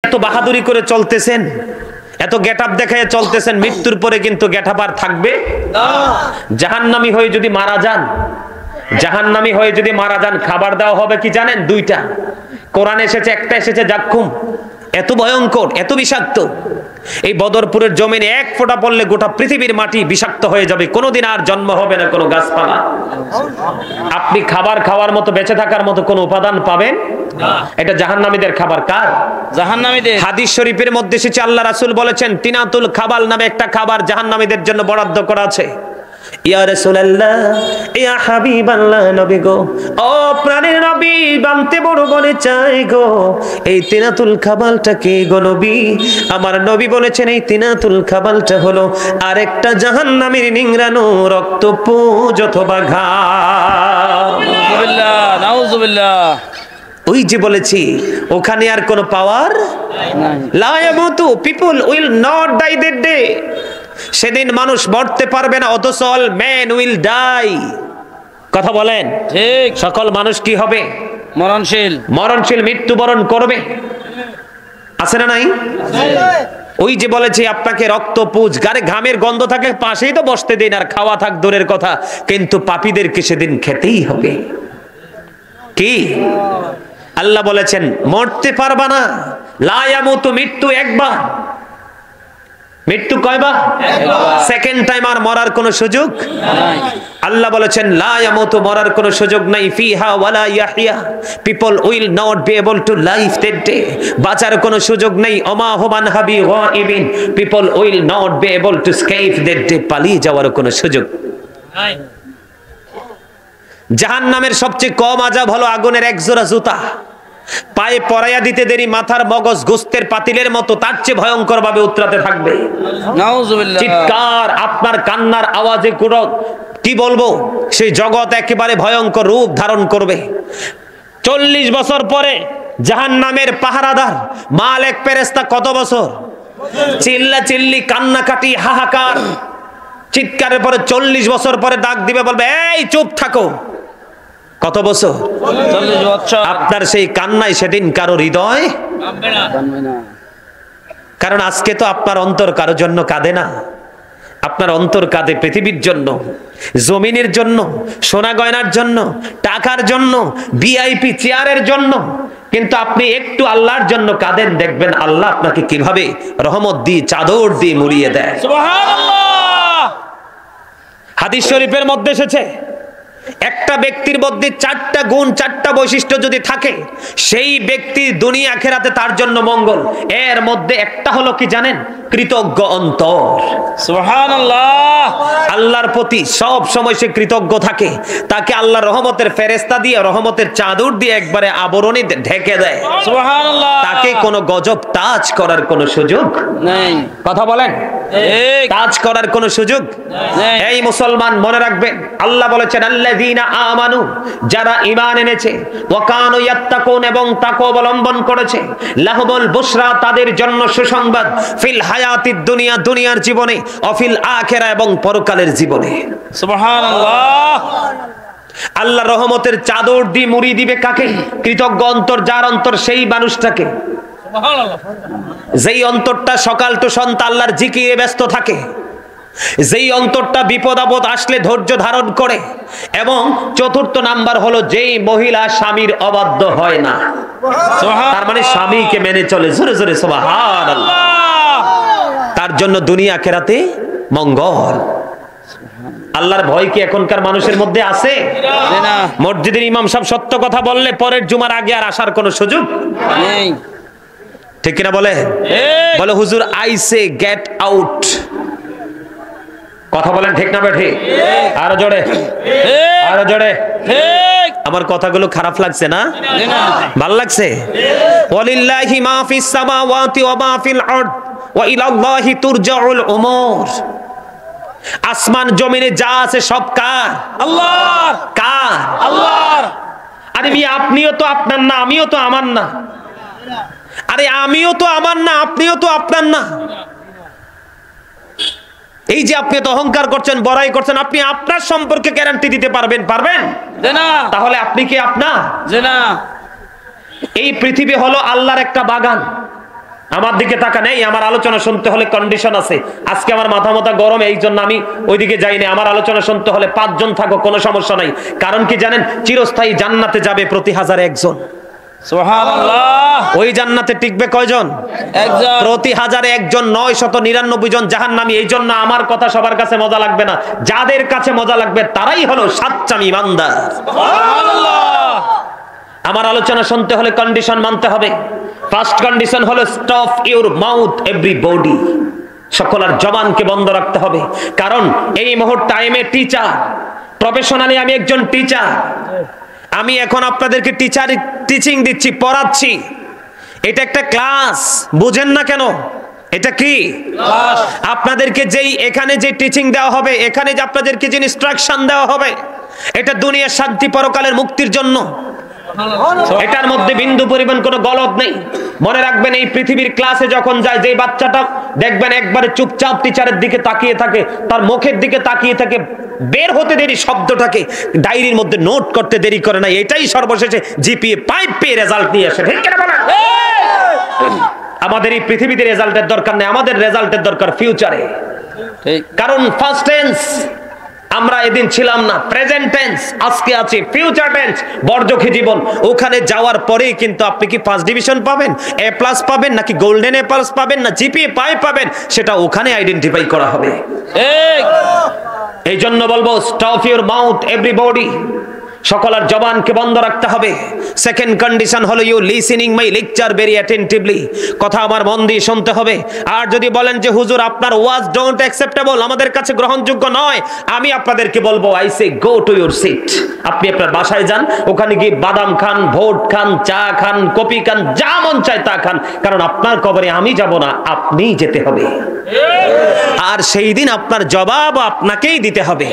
এত বাহাদুরি করে চলতেছেন, এত গেটআপ দেখায় চলতেছেন, মৃত্যুর পরে কিন্তু গেটআপ আর থাকবে না। জাহান্নামী হয়ে যদি মারা যান, জাহান্নামী হয়ে যদি মারা যান, খাবার দেওয়া হবে কি জানেন? দুইটা। কোরআনে এসেছে, একটা এসেছে জাক্কুম। এত ভয়ঙ্কর, এত বিষাক্ত। এই বদরপুরের জমিনে এক ফোঁটা পড়লে গোটা পৃথিবীর মাটি বিষাক্ত হয়ে যাবে, কোনোদিন আর জন্ম হবে না কোনো গাছপালা। আপনি খাবার খাওয়ার মতো, বেঁচে থাকার মতো কোনো উপাদান পাবেন না। এটা জাহান্নামীদের খাবার। কার? জাহান্নামীদের। হাদিস শরীফের মধ্যে এসেছে, আল্লাহ রাসূল বলেছেন, তিনাতুল খাবাল নামে একটা খাবার জাহান্নামীদের জন্য বরাদ্দ করা আছে। ইয়া রাসূলুল্লাহ, ইয়া হাবিবাল্লাহ, নবী গো, ও প্রাণের নবী, বানতে বড় বলে চাই গো, এই তিনাতুল খাবালটা কি গো নবী? আমার নবী বলেছেন, এই তিনাতুল খাবালটা হলো আরেকটা জাহান্নামীর নিংড়ানো রক্তপুঞ্জ অথবা ঘাম। নাউযুবিল্লাহ, নাউযুবিল্লাহ। ওই যে বলেছি, ওখানে আর কোনো পাওয়ার নাই। লা ইয়ামুতু, people will not die that day. সেদিন মানুষ মরতে পারবে না, অথচ অল ম্যান উইল ডাই। কথা বলেন ঠিক। সকল মানুষ কি হবে? মরণশীল। মরণশীল, মৃত্যুবরণ করবে। আছে না নাই? ওই যে বলেছি আপনাকে রক্তপুঞ্জ, গারে ঘামের গন্ধ থাকে, পাশেই তো বসতে দিন, আর খাওয়া থাক দূরের কথা, কিন্তু পাপীদেরকে সেদিন খেতেই হবে। কি আল্লাহ বলেছেন? মরতে পারবা না। লা ইয়ামুতু, মৃত্যু একবার। মৃত্যু কয়বার? সেকেন্ড টাইম আর মরার কোনো সুযোগ নাই। আল্লাহ বলেছেন, লা ইয়ামুতু, মরার কোনো সুযোগ নাই। ফিহা ওয়ালা ইয়াহইয়া, people will not be able to live that day, বাঁচার কোনো সুযোগ নেই। ওমা হুমান হাবি গাইবিন, people will not be able to escape that day, পালিয়ে যাওয়ার কোনো সুযোগ নাই। জাহান্নামের সবচেয়ে কম আযাব হলো আগুনের এক জোড়া জুতা পায়ে পরাইয়া দিতে দেরি, মাথার মগজ গোস্তের পাতিলের মতো, তার চেয়ে ভয়ঙ্কর ভাবে উতরাতে থাকবে। নাউযুবিল্লাহ। চিৎকার, আপনার কান্নার আওয়াজে পুরো কি বলবো, সেই জগৎ একেবারে ভয়ঙ্কর রূপ ধারণ করবে। 40 বছর পরে জাহান্নামের পাহারাদার মালিক ফেরেশতা কত বছর চিল্লা চিল্লি, কান্নাকাটি, হাহাকার, চিৎকারের পরে 40 বছর পরে ডাক দিবে, বলবে, এই চুপ থাকো। কত বছর? 40 বছর। আপনার সেই কান্নায় সেদিন কারো হৃদয় কাঁদবে না। কারণ আজকে তো আপনার অন্তর কারোর জন্য কাঁদে না। আপনার অন্তর কাঁদে পৃথিবীর জন্য, জমিনের জন্য, সোনা গয়নার জন্য, টাকার জন্য, ভিআইপি চেয়ারের জন্য। কিন্তু আপনি একটু আল্লাহর জন্য কাঁদেন, দেখবেন আল্লাহ আপনাকে কিভাবে রহমত দিয়ে, চাদর দিয়ে মুড়িয়ে দেয়। সুবহানাল্লাহ। হাদিস শরীফের মধ্যে এসেছে, একটা ব্যক্তির মধ্যে 4টা গুণ, 4টা বৈশিষ্ট্য যদি থাকে, সেই ব্যক্তি দুনিয়া আখিরাতে তার জন্য মঙ্গল। এর মধ্যে একটা হলো কি জানেন? কৃতজ্ঞ অন্তর। সুবহানাল্লাহ। আল্লাহর প্রতি সব সময় সে কৃতজ্ঞ থাকে, তাকে আল্লাহর রহমতের ফেরেশতা দিয়ে, রহমতের চাদর দিয়ে একবারে আবরণে ঢেকে দেয়। সুবহানাল্লাহ। তাকে কোনো গজব টাচ করার কোনো সুযোগ নেই। কথা বলেন, টাচ করার কোনো সুযোগ নেই। এই মুসলমান মনে রাখবেন, আল্লাহ বলেছেন, আল্লাযীনা আমানু, যারা ঈমান এনেছে, ওয়া কানু ইয়াত্তাকুন, এবং তাকওয়া অবলম্বন করেছে, লাহুমুল বুশরা, তাদের জন্য সুসংবাদ, ফিল হায়াতিদ দুনিয়া, দুনিয়ার জীবনে, ও ফিল আখিরা, এবং পরকালের জীবনে। সুবহানাল্লাহ। আল্লাহ রহমতের চাদর দিয়ে মুড়ি দিবে কাকে? কৃতজ্ঞ অন্তর যার অন্তর, সেই মানুষটাকে। সুবহানাল্লাহ। যেই অন্তরটা সকাল টু সন্ধ্যা আল্লাহর জিকিরে ব্যস্ত থাকে, যেই অন্তরটা বিপদ আপদ আসলে ধৈর্য ধারণ করে, এবং 4র্থ নাম্বার হলো যেই মহিলা স্বামীর অবাধ্য হয় না, তার মানে স্বামীকে মেনে চলে। জোরে জোরে সুবহানাল্লাহ। তার জন্য দুনিয়া আখিরাতে মঙ্গল। আল্লাহর ভয় কি এখনকার মানুষের মধ্যে আছে? না। মসজিদের ইমাম সাহেব সত্য কথা বললে পরের জুমার আগে আর আসার কোনো সুযোগ নেই। ঠিক কিনা বলে? বলে, হুজুর আই সে গেট আউট। কথা বলেন ঠিক না বেঠিক? আরো জোরে, আরো জোরে। আমার কথাগুলো খারাপ লাগছে না? ভালো লাগছে? ওয়ালিল্লাহি মা ফিস সামাওয়াতি ওয়া মা ফিল আরদ ওয়া ইলাল্লাহি তুরজাউল উমুর। আসমান জমিনে যা আছে সব কার? আল্লাহর। কার? আল্লাহর। আরে ভাই, আপনিও তো আপনার না, আমিও তো আমার না। আরে আমিও তো আমার না, আপনিও তো আপনার না। এই যে আপনি তো অহংকার করছেন, বড়াই করছেন, আপনি আপনার সম্পর্কে গ্যারান্টি দিতে পারবেন? পারবেন না। তাহলে আপনি কি আপনার? না। এই পৃথিবী হলো আল্লাহর একটা বাগান। আমার দিকে তাকান, এই আমার আলোচনা শুনতে হলে কন্ডিশন আছে। আজকে আমার মাথা গরম, এই জন্য আমি ওইদিকে যাইনি। আমার আলোচনা শুনতে হলে 5 জন থাকো, কোনো সমস্যা নাই। কারণ কি জানেন, চিরস্থায়ী জান্নাতে যাবে প্রতি 1000 একজন। সুবহানাল্লাহ। ওই জান্নাতে টিকবে কয়জন? একজন। প্রতি 1000 একজন, 999 জন জাহান্নামী। এই জন্য আমার কথা সবার কাছে মজা লাগবে না, যাদের কাছে মজা লাগবে তারাই হলো সাচ্চা ঈমানদার। সুবহানাল্লাহ। আমার আলোচনা শুনতে হলে কন্ডিশন মানতে হবে। ফার্স্ট কন্ডিশন হলো স্টপ ইউর মাউথ এভরিবডি, সকলের জবানকে বন্ধ রাখতে হবে। কারণ এই মুহূর্তে I am a teacher, professionally আমি একজন টিচার। আমি এখন আপনাদেরকে টিচিং দিচ্ছি, পড়াচ্ছি। এটা একটা ক্লাস, বুঝেন না কেন? এটা কি ক্লাস? আপনাদেরকে যেই এখানে যে টিচিং দেওয়া হবে, এখানে যে আপনাদেরকে যে ইনস্ট্রাকশন দেওয়া হবে, এটা দুনিয়ার শান্তি পরকালের মুক্তির জন্য। এটার মধ্যে বিন্দু পরিমাণ কোনো গলদ নেই। মনে রাখবেন, এই পৃথিবীর ক্লাসে যখন যায়, যে বাচ্চাটা দেখবেন একবারে চুপচাপ টিচারের দিকে তাকিয়ে থাকে, তার মুখের দিকে তাকিয়ে থাকে, বের হতে দেরি শব্দটাকে ডায়েরির মধ্যে নোট করতে দেরি করে না, এটাই সর্বশেষে জিপিএ 5 পেয়ে রেজাল্ট নিয়ে আসে। ঠিক কিনা বলেন? আমাদের এই পৃথিবীতে রেজাল্টের দরকার নেই, আমাদের রেজাল্টের দরকার ফিউচারে। কারণ ফার্স্ট টেন্স আমরা এদিন ছিলাম না, প্রেজেন্ট টেন্স আজকে আছে, ফিউচার টেন্স বর্জখী জীবন। ওখানে যাওয়ার পরেই কিন্তু আপনি কি ফার্স্ট ডিভিশন পাবেন, এ প্লাস পাবেন, নাকি গোল্ডেন এ প্লাস পাবেন, না জিপিএ 5 পাবেন, সেটা ওখানে আইডেন্টিফাই করা হবে। এই জন্য বলবো, স্টপ ইউর মাউথ এভরিবডি, সকলের জবানকে বন্ধ রাখতে হবে। সেকেন্ড কন্ডিশন হলো you listening my lecture very attentively, কথা আমার মন দিয়ে শুনতে হবে। আর যদি বলেন যে হুজুর আপনার ওয়াজ ডোন্ট অ্যাকসেপ্টেবল, আমাদের কাছে গ্রহণযোগ্য নয়, আমি আপনাদেরকে বলবো I say go to your seat. আপনি আপনার বাসায় যান, ওখানে গিয়ে বাদাম খান, ভোট খান, চা খান, কফি খান, যা মন চায় তা খান, কারণ আপনার কবরে আমি যাব না, আপনিই যেতে হবে। আর সেই দিন আপনার জবাব আপনাকেই দিতে হবে।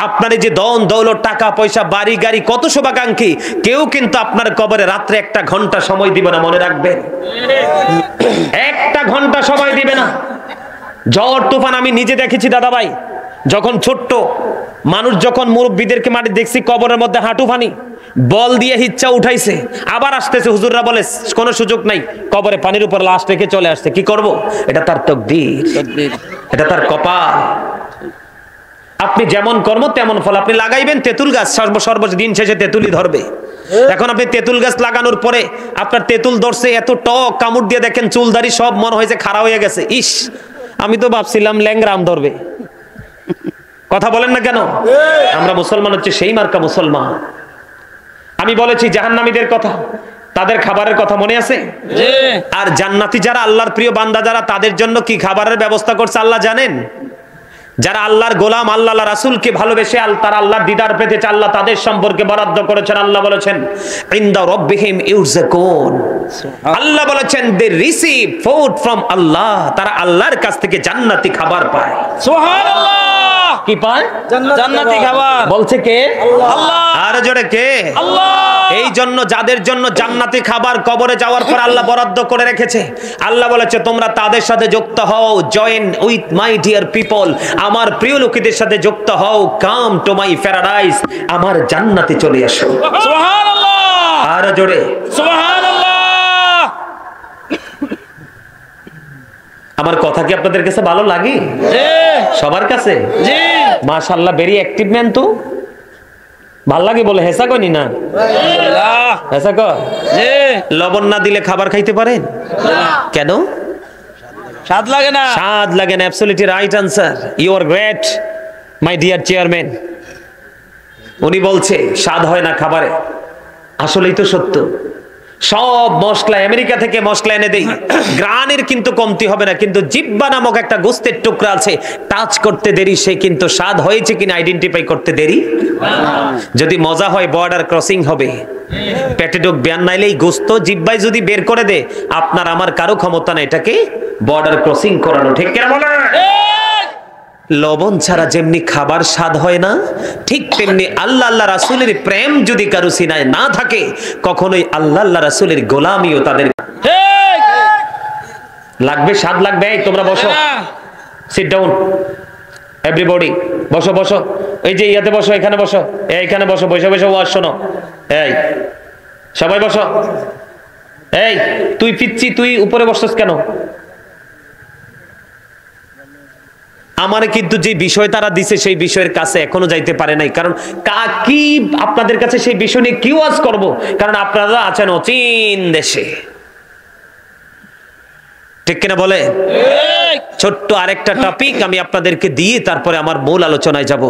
আপনার এই যে ধন দৌলত, টাকা পয়সা, বাড়ি গাড়ি, কত শুভাকাঙ্ক্ষী, কেউ কিন্তু আপনার কবরে রাত্রে 1 ঘন্টা সময় দিবে না, মনে রাখবেন। 1 ঘন্টা সময় দিবে না। ঝড় তুফান আমি নিজে দেখেছি দাদা ভাই, যখন ছোট্ট মানুষ, যখন মুরব্বীদেরকে মাটি দেখছি কবরের মধ্যে হাঁটু পানি, বল দিয়ে হিচ্ছা উঠাইছে, আবার আসতেছে, হুজুররা বলে কোনো সুযোগ নাই, কবরে পানির উপর লাশ রেখে চলে আসছে। কি করব? এটা তার তকদির, এটা তার কপাল। আপনি যেমন কর্ম তেমন ফল। আপনি লাগাইবেন তেঁতুল গাছ, সর্বদিন শেষে তেঁতুলই ধরবে। এখন আপনি তেঁতুল গাছ লাগানোর পরে আপনার তেঁতুল ধরছে, এত টক, কামড় দিয়ে দেখেন চুলদারি সব মনে হয়েছে খাড়া হয়ে গেছে। ইস, আমি তো ভাবছিলাম ল্যাংরাম ধরবে। কথা বলেন না কেন? আমরা মুসলমান হচ্ছে সেই মার্কা মুসলমান। আমি বলেছি জাহান্নামীদের কথা, তাদের খাবারের কথা মনে আছে? আর জান্নাতি যারা, আল্লাহর প্রিয় বান্দা যারা, তাদের জন্য কি খাবারের ব্যবস্থা করছে আল্লাহ জানেন? যারা আল্লাহর গোলাম, আল্লাহ রাসূলকে ভালোবেসে তারা আল্লাহর দিদার পেতে চায়, আল্লাহ তাদের সম্পর্কে বরাদ্দ করেছেন। আল্লাহ বলেছেন ইনদা রাব্বিহিম ইউরযাকুন, আল্লাহ বলেছেন দে রিসিভ ফুড ফ্রম আল্লাহ, তারা আল্লাহর কাছ থেকে জান্নাতি খাবার পায়। সুবহানাল্লাহ। কি পায়? জান্নাতি খাবার। বলছে কে? আল্লাহ। আর জোরে কে? আল্লাহ। এই জন্য যাদের জন্য জান্নাতি খাবার কবরে যাওয়ার পর আল্লাহ বরাদ্দ করে রেখেছে, আল্লাহ বলেছে তোমরা তাদের সাথে যুক্ত হও, join with my dear people, আমার প্রিয় লোকেদের সাথে যুক্ত হও, কাম টু মাই প্যারাডাইস, আমার জান্নাতে চলে আসো। সুবহানাল্লাহ। আর জোরে সুবহানাল্লাহ। আমার কথা কি আপনাদের কাছে ভালো লাগে? সবার কাছে? জি। মাশাআল্লাহ, ভেরি অ্যাক্টিভ ম্যান। তো ভাল লাগে বলে হেসা কইনি না? হেসা কয়? জি। লবণ না দিলে খাবার খাইতে পারেন? কেন? স্বাদ লাগে না। স্বাদ লাগে না। Absolutely right answer. You are great my dear chairman. উনি বলছে স্বাদ হয় না খাবারে। আসলেই তো সত্য। সব মশলা আমেরিকা থেকে মশলা এনে দেই, গ্রানের কিন্তু কমতি হবে না, কিন্তু জিহ্বা নামক একটা গোস্তের টুকরা আছে, টাচ করতে দেরি, সে কিন্তু স্বাদ হয়েছে কিনা আইডেন্টিফাই করতে দেরি। যদি মজা হয় বর্ডার ক্রসিং হবে। পেটে ঢোক বেয়ান নাইলেই গোস্ত জিহ্বায় যদি বের করে দে, আপনার আমার কারো ক্ষমতা নাই এটাকে বর্ডার ক্রসিং করানো। ঠিক কিনা বলেন? লবণ ছাড়া যেমনি খাবার স্বাদ হয় না, ঠিক তেমনি আল্লাহ আল্লাহ রাসূলের প্রেম যদি কারো সিনায় না থাকে, কখনোই আল্লাহ আল্লাহ রাসূলের গোলামিও তাদের লাগবে, স্বাদ লাগবে। এই তোমরা বসো, সিট ডাউন এভরিবডি, বসো বসো, এই যে ইয়াতে বসো, এখানে বসো, এইখানে বসো, বসে বসে ওয়াজ শোনো। এই সবাই বসো। এই তুই পিচ্ছি, তুই উপরে বসছস কেন? আমার কিন্তু যে বিষয় তারা দিছে সেই বিষয়ের কাছে এখনো যাইতে পারে নাই, কারণ কি আপনাদের কাছে সেই বিষয় নিয়ে কি ওয়াজ করব, কারণ আপনারা আছেন অচিন দেশে, ঠিক কিনা বলে? ছোট্ট আরেকটা টপিক আমি আপনাদেরকে দিয়ে তারপরে আমার মূল আলোচনায় যাব।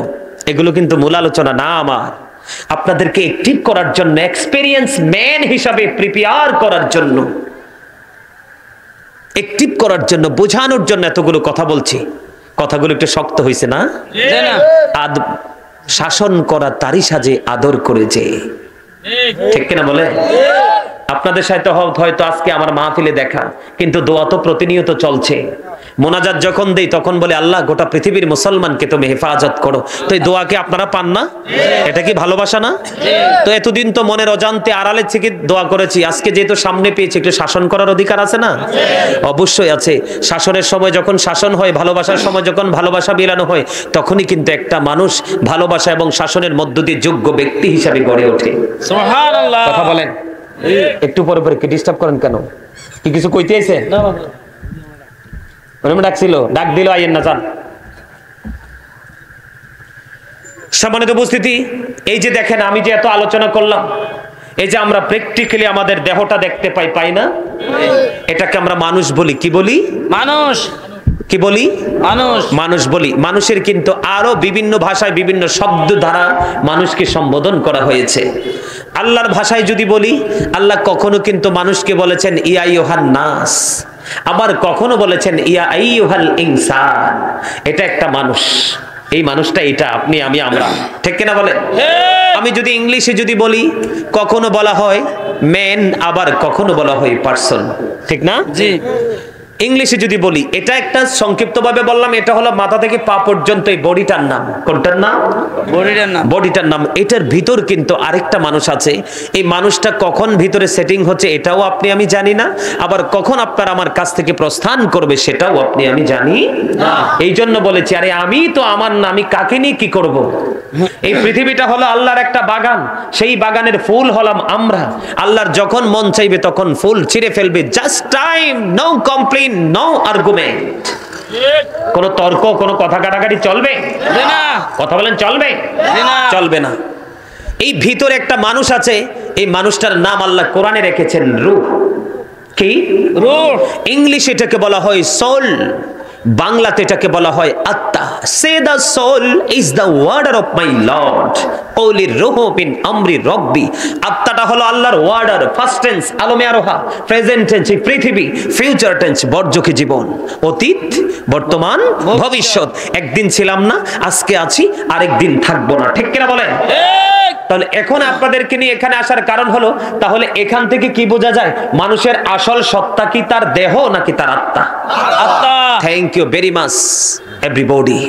এগুলো কিন্তু মূল আলোচনা না, আমার আপনাদেরকে অ্যাক্টিভ করার জন্য, এক্সপেরিয়েন্স ম্যান হিসাবে প্রিপেয়ার করার জন্য, অ্যাক্টিভ করার জন্য, বোঝানোর জন্য এতগুলো কথা বলছি। কথাগুলো একটু শক্ত হয়েছে না? শাসন করা তারই সাজে আদর করে যে, ঠিক কিনা বলে? আপনাদের সাথে হয়তো আজকে আমার মাহফিলে দেখা, কিন্তু দোয়া তো প্রতিনিয়ত চলছে। মোনাজাত যখন দেই তখন বলে আল্লাহ গোটা পৃথিবীর মুসলমানকে তুমি হেফাজত করো। তো এই দোয়াকে আপনারা পান না? এটা কি ভালোবাসা না? তো এতদিন তো মনের অজান্তে আড়ালে থেকে দোয়া করেছি, আজকে যেহেতু সামনে পেয়েছি, একটু শাসন করার অধিকার আছে না? অবশ্যই আছে। শাসনের সময় যখন শাসন হয়, ভালোবাসার সময় যখন ভালোবাসা বিলানো হয়, তখনই কিন্তু একটা মানুষ ভালোবাসা এবং শাসনের মধ্য দিয়ে যোগ্য ব্যক্তি হিসাবে গড়ে ওঠে। সুবহানাল্লাহ। কথা বলেন। একটু পরে পরে কি ডিস্টার্ব করেন কেন? কি কিছু কইতে আইছে? না ডাকছিল, ডাক দিল, আইয়েন না, যান। সম্মানিত উপস্থিতি, এই যে দেখেন আমি যে এত আলোচনা করলাম, এই যে আমরা প্র্যাকটিক্যালি আমাদের দেহটা দেখতে পাই, পাই না? এটাকে আমরা মানুষ বলি। কি বলি? মানুষ। কি বলি? মানুষ। মানুষ বলি। মানুষের কিন্তু আরো বিভিন্ন ভাষায় বিভিন্ন শব্দ দ্বারা মানুষকে সম্বোধন করা হয়েছে। আল্লাহর ভাষায় যদি বলি, আল্লাহ কখনো কিন্তু মানুষকে বলেছেন ইয়া আইয়ুহান নাস, আবার কখনো বলেছেন ইয়া আইয়ুহাল ইনসান। এটা একটা মানুষ, এই মানুষটা এটা, আপনি, আমি, আমরা, ঠিক কিনা বলে? আমি যদি ইংলিশে যদি বলি, কখনো বলা হয় ম্যান, আবার কখনো বলা হয় পারসন, ঠিক না? জি। ইংলিশে যদি বলি, এটা একটা সংক্ষিপ্ত ভাবে বললাম, এটা হলো মাথা থেকে পা পর্যন্ত এই বডিটার নাম। কোনটার নাম? বডিটার নাম। বডিটার নাম। এটার ভিতর কিন্তু আরেকটা মানুষ আছে। এই মানুষটা কখন ভিতরে সেটিং হচ্ছে এটাও আপনি আমি জানি না, আবার কখন আপনার আমার কাছ থেকে প্রস্থান করবে সেটাও আপনি আমি জানি না। এই জন্য বলেছি, আরে আমি তো আমার না, আমি কাকে নিয়ে কি করব? এই পৃথিবীটা হলো আল্লাহর একটা বাগান, সেই বাগানের ফুল হলাম আমরা। আল্লাহর যখন মন চাইবে তখন ফুল ছিঁড়ে ফেলবে। Just time, no complain, no argument. কোন তর্ক, কোন কথা কাটাকাটি চলবে না। কথা বলেন, চলবে না? চলবে না। এই ভিতরে একটা মানুষ আছে, এই মানুষটার নাম আল্লাহ কোরআনে রেখেছেন রূহ। কি? রূহ। ইংলিশে এটাকে বলা হয় সোল, বাংলাতে এটাকে বলা হয় আত্মা। Say the soul is the order of my lord, কওলি রূহু মিন আমরি রব্বি। আত্মাটা হলো আল্লাহর ওয়ার্ডার। ফার্স্ট টেন্স আলমে আরোহা, প্রেজেন্ট টেন্স পৃথিবী, ফিউচার টেন্স বর্জকে জীবন, অতীত, বর্তমান, ভবিষ্যৎ। একদিন ছিলাম না, আজকে আছি, আরেকদিন থাকবো না, ঠিক কিনা বলেন? তাহলে এখন আপনাদেরকে নিয়ে এখানে আসার কারণ হলো, তাহলে এখান থেকে কি বোঝা যায়? মানুষের আসল সত্তা কি তার দেহ নাকি তার আত্মা? আত্মা। Thank you very much everybody.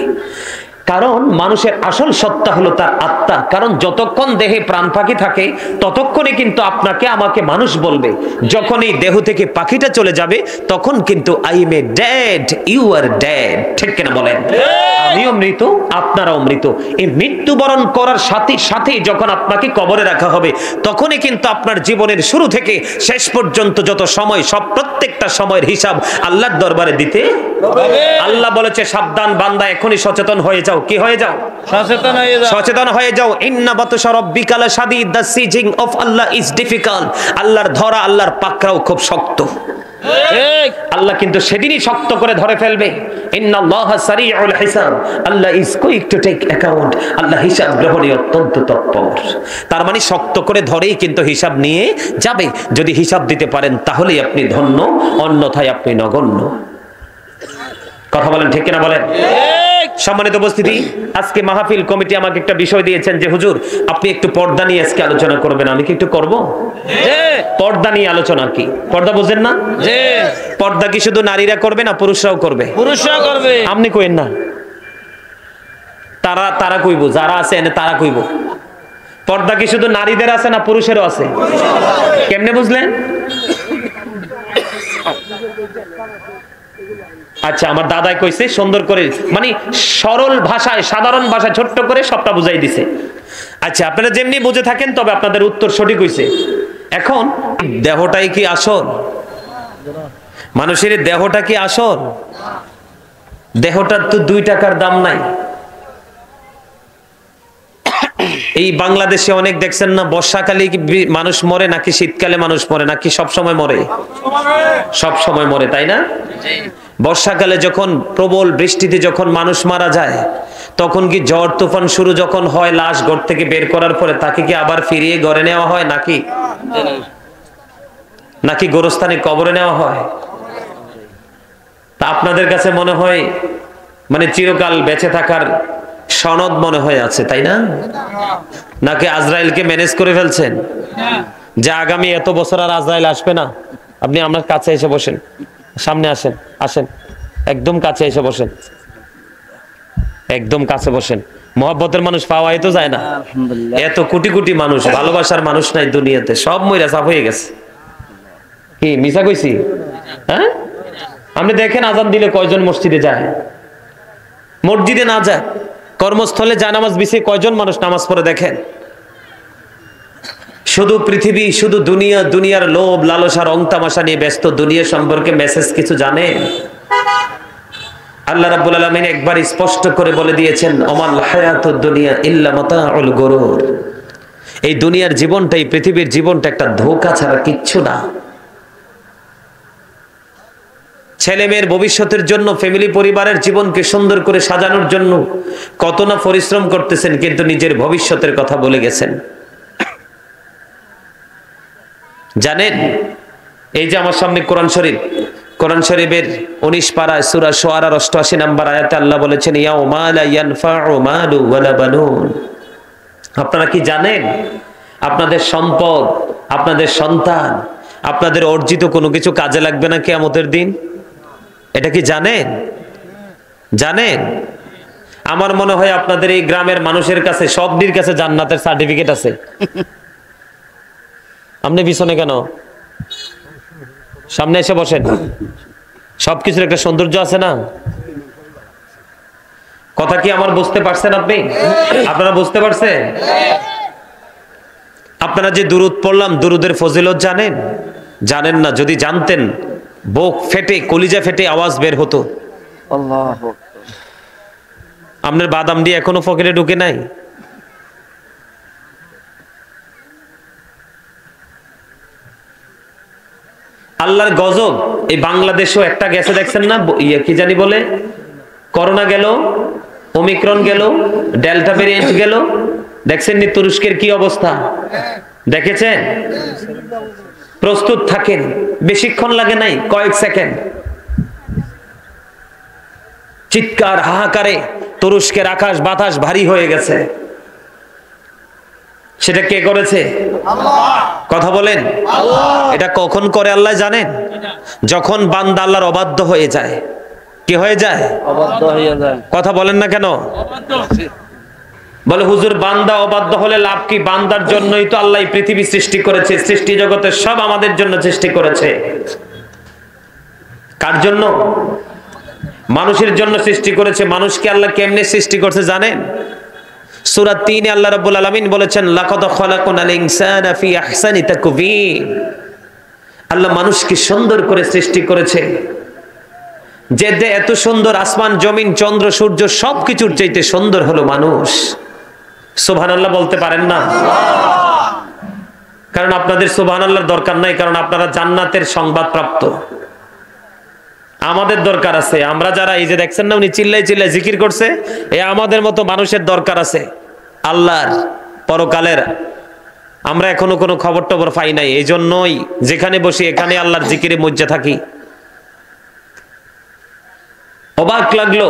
কারণ মানুষের আসল সত্তা হলো তার আত্মা। কারণ যতক্ষণ দেহে প্রাণ পাখি থাকে ততক্ষণে কিন্তু আপনাকে আমাকে মানুষ বলবে। যখন এই দেহ থেকে পাখিটা চলে যাবে তখন কিন্তু I am a dead, you are dead, ঠিক কিনা বলেন? আমিও মৃত, আপনারাও মৃত। এই মৃত্যুবরণ করার সাথে সাথে যখন আপনাকে কবরে রাখা হবে তখনই কিন্তু আপনার জীবনের শুরু থেকে শেষ পর্যন্ত যত সময়, সব প্রত্যেকটা সময়ের হিসাব আল্লাহর দরবারে দিতে হবে। আল্লাহ বলেছে, সাবধান বান্দা, এখনই সচেতন হয়ে যাও। কি হয়ে যাও? সচেতন হয়ে যাও। সচেতন হয়ে যাও। ইন্না বাতশা রাব্বিকা লাশাদীদ, the seizing of Allah is difficult. আল্লাহর ধরা, আল্লাহর পাকড়াও খুব শক্ত। আল্লাহ কিন্তু সেদিনই শক্ত করে ধরে ফেলবে। ইন্নাল্লাহা সারিউল হিসাব, Allah is quick to take account. Allah হিসাব গ্রহণে অত্যন্ত তৎপর। তার মানে শক্ত করে ধরেই কিন্তু হিসাব নিয়ে যাবে। যদি হিসাব দিতে পারেন তাহলেই আপনি ধন্য, অন্যথায় আপনি নগণ্য। কথা বলেন, ঠিক কিনা বলেন? সম্মানিত উপস্থিতি, আজকে মাহফিল কমিটি আমাকে একটা বিষয় দিয়েছেন যে হুজুর আপনি একটু পর্দা নিয়ে আজকে আলোচনা করবেন। আমি কি একটু করব? পর্দা নিয়ে আলোচনা। কি পর্দা বুঝেন না? পর্দা কি শুধু নারীরা করবে না পুরুষরাও করবে? পুরুষরাও করবে। আপনি কইেন না, তারা কইব, যারা আছে এনে তারা কইব। পর্দা কি শুধু নারীদের আছে না পুরুষেরও আছে? কেমনে বুঝলেন? আচ্ছা, আমার দাদাই কইছে সুন্দর করে, মানে সরল ভাষায়, সাধারণ ভাষায় ছোট্ট করে সবটা বুঝাই দিছে। আচ্ছা, আপনারা যেমনি বুঝে থাকেন, তবে আপনাদের উত্তর সঠিক হইছে। এখন দেহটাই কি আসল? মানুষের দেহটা কি আসল? দেহটার তো 2 টাকার দাম নাই। এই বাংলাদেশে অনেক দেখছেন না, বর্ষাকালে কি মানুষ মরে নাকি শীতকালে মানুষ মরে নাকি সব সময় মরে? সব সময় মরে, তাই না? বর্ষাকালে যখন প্রবল বৃষ্টিতে যখন মানুষ মারা যায়, তখন কি ঝড় তুফান শুরু যখন হয়, লাশ ঘর থেকে বের করার পরে তাকে কি আবার ফিরিয়ে ঘরে নেওয়া হয় নাকি গোরস্থানে কবরে নেওয়া হয়? তা আপনাদের কাছে মনে হয় মানে চিরকাল বেঁচে থাকার সনদ মনে হয় আছে, তাই না? নাকি আজরাইলকে ম্যানেজ করে ফেলছেন যে আগামী এত বছর আর আজরাইল আসবে না? আপনি আমার কাছে এসে বসেন, সামনে আসেন, আসেন, একদম কাছে এসে বসেন, একদম কাছে বসেন। মহব্বতের মানুষ পাওয়াই তো যায় না। এত কোটি কোটি মানুষ, ভালোবাসার মানুষ নাই দুনিয়াতে, সব মইরা সাফ হয়ে গেছে। কি মিছা কইছি? হ্যাঁ, আপনি দেখেন আজান দিলে কয়জন মসজিদে যায়? মসজিদে না যায়, কর্মস্থলে জানামাজ বিছিয়ে কয়জন মানুষ নামাজ পড়ে দেখেন? শুধু পৃথিবী, শুধু দুনিয়া, দুনিয়ার লোভ লালসা রং তামাশা নিয়ে ব্যস্ত। দুনিয়া সম্পর্কে মেসেজ কিছু জানে? আল্লাহ রাব্বুল আলামিন একবার স্পষ্ট করে বলে দিয়েছেন, ওমাল হায়াতুদ দুনিয়া ইল্লা মাতাউল গুরুর। এই দুনিয়ার জীবনটাই, পৃথিবীর জীবনটা একটা ধোঁকা ছাড়া কিচ্ছু না। ছেলে মেয়ের ভবিষ্যতের জন্য, ফ্যামিলি পরিবারের জীবনকে সুন্দর করে সাজানোর জন্য কত না পরিশ্রম করতেছেন, কিন্তু নিজের ভবিষ্যতের কথা বলে গেছেন। জানেন, এই যে আমার সামনে কোরআন শরীফ, কোরআন শরীফের 19 পারা সূরা শুআরার 88 নম্বর আয়াতে আল্লাহ বলেছেন, ইয়াউমা লা ইয়ানফাউ মালু ওয়ালা বানুন। আপনারা কি জানেন আপনাদের সম্পদ, আপনাদের সন্তান, আপনাদের অর্জিত কোনো কিছু কাজে লাগবে না কিয়ামতের দিন? এটা কি জানেন? জানেন? আমার মনে হয় আপনাদের এই গ্রামের মানুষের কাছে, সবদির কাছে জান্নাতের সার্টিফিকেট আছে। আপনি পিছনে কেন? সামনে এসে বসেন। সবকিছুর একটা সৌন্দর্য আছে না? কথা কি আমার বুঝতে পারছেন? আপনারা বুঝতে পারছেন? আপনারা যে দুরূদ পড়লাম, দুরূদের ফজিলত জানেন? জানেন না। যদি জানতেন, বুক ফেটে, কলিজা ফেটে আওয়াজ বের হতো। আল্লাহু আকবার। আপনার বাদাম দিয়ে এখনো পকেটে ঢুকে নাই? আল্লাহর গজব। এই বাংলাদেশেও একটা গেছে, দেখছেন না? কি জানি বলে, করোনা গেল, ওমিক্রন গেল, ডেল্টা ভেরিয়েন্ট গেল। দেখছেন নি তুরস্কের কি অবস্থা? দেখেছেন? প্রস্তুত থাকেন, বেশিক্ষণ লাগে নাই, কয়েক সেকেন্ড। চিৎকার হাহাকারে তুরস্কের আকাশ বাতাস ভারী হয়ে গেছে। সেটা কে করেছে? কথা বলেন। এটা কখন করে আল্লাহ জানেন? যখন বান্দা আল্লাহর অবাধ্য হয়ে যায়। কি হয়ে যায়? অবাধ্য হয়ে যায়। কথা বলেন না কেন? বলে হুজুর, বান্দা অবাধ্য হলে লাভ কি? বান্দার জন্যই তো আল্লাহ পৃথিবী সৃষ্টি করেছে, সৃষ্টি জগতের সব আমাদের জন্য সৃষ্টি করেছে। কার জন্য? মানুষের জন্য সৃষ্টি করেছে। মানুষকে আল্লাহ কেমনে সৃষ্টি করছে জানেন? সূরা ৩ এ আল্লাহ রাব্বুল আলামিন বলেছেন, লাকাদ খালাকনাল ইনসানা ফি আহসানি তাকওয়িম। আল্লাহ মানুষকে সুন্দর করে সৃষ্টি করেছে। যে এত সুন্দর, আসমান জমিন চন্দ্র সূর্য সবকিছুর চাইতে সুন্দর হলো মানুষ। সুবহানাল্লাহ বলতে পারেন না? কারণ আপনাদের সুবহানাল্লাহর দরকার নাই, কারণ আপনারা জান্নাতের সংবাদ প্রাপ্ত। আমাদের দরকার আছে। আমরা যারা, এই যে দেখছেন না উনি চিল্লাই চিল্লাই জিকির করছে, এ আমাদের মতো মানুষের দরকার আছে আল্লাহর পরকালের। আমরা এখনো কোনো খবর টবর পাই নাই, এই জন্যই যেখানে বসি এখানে আল্লাহর জিকিরে মজ্জা থাকি। অবাক লাগলো,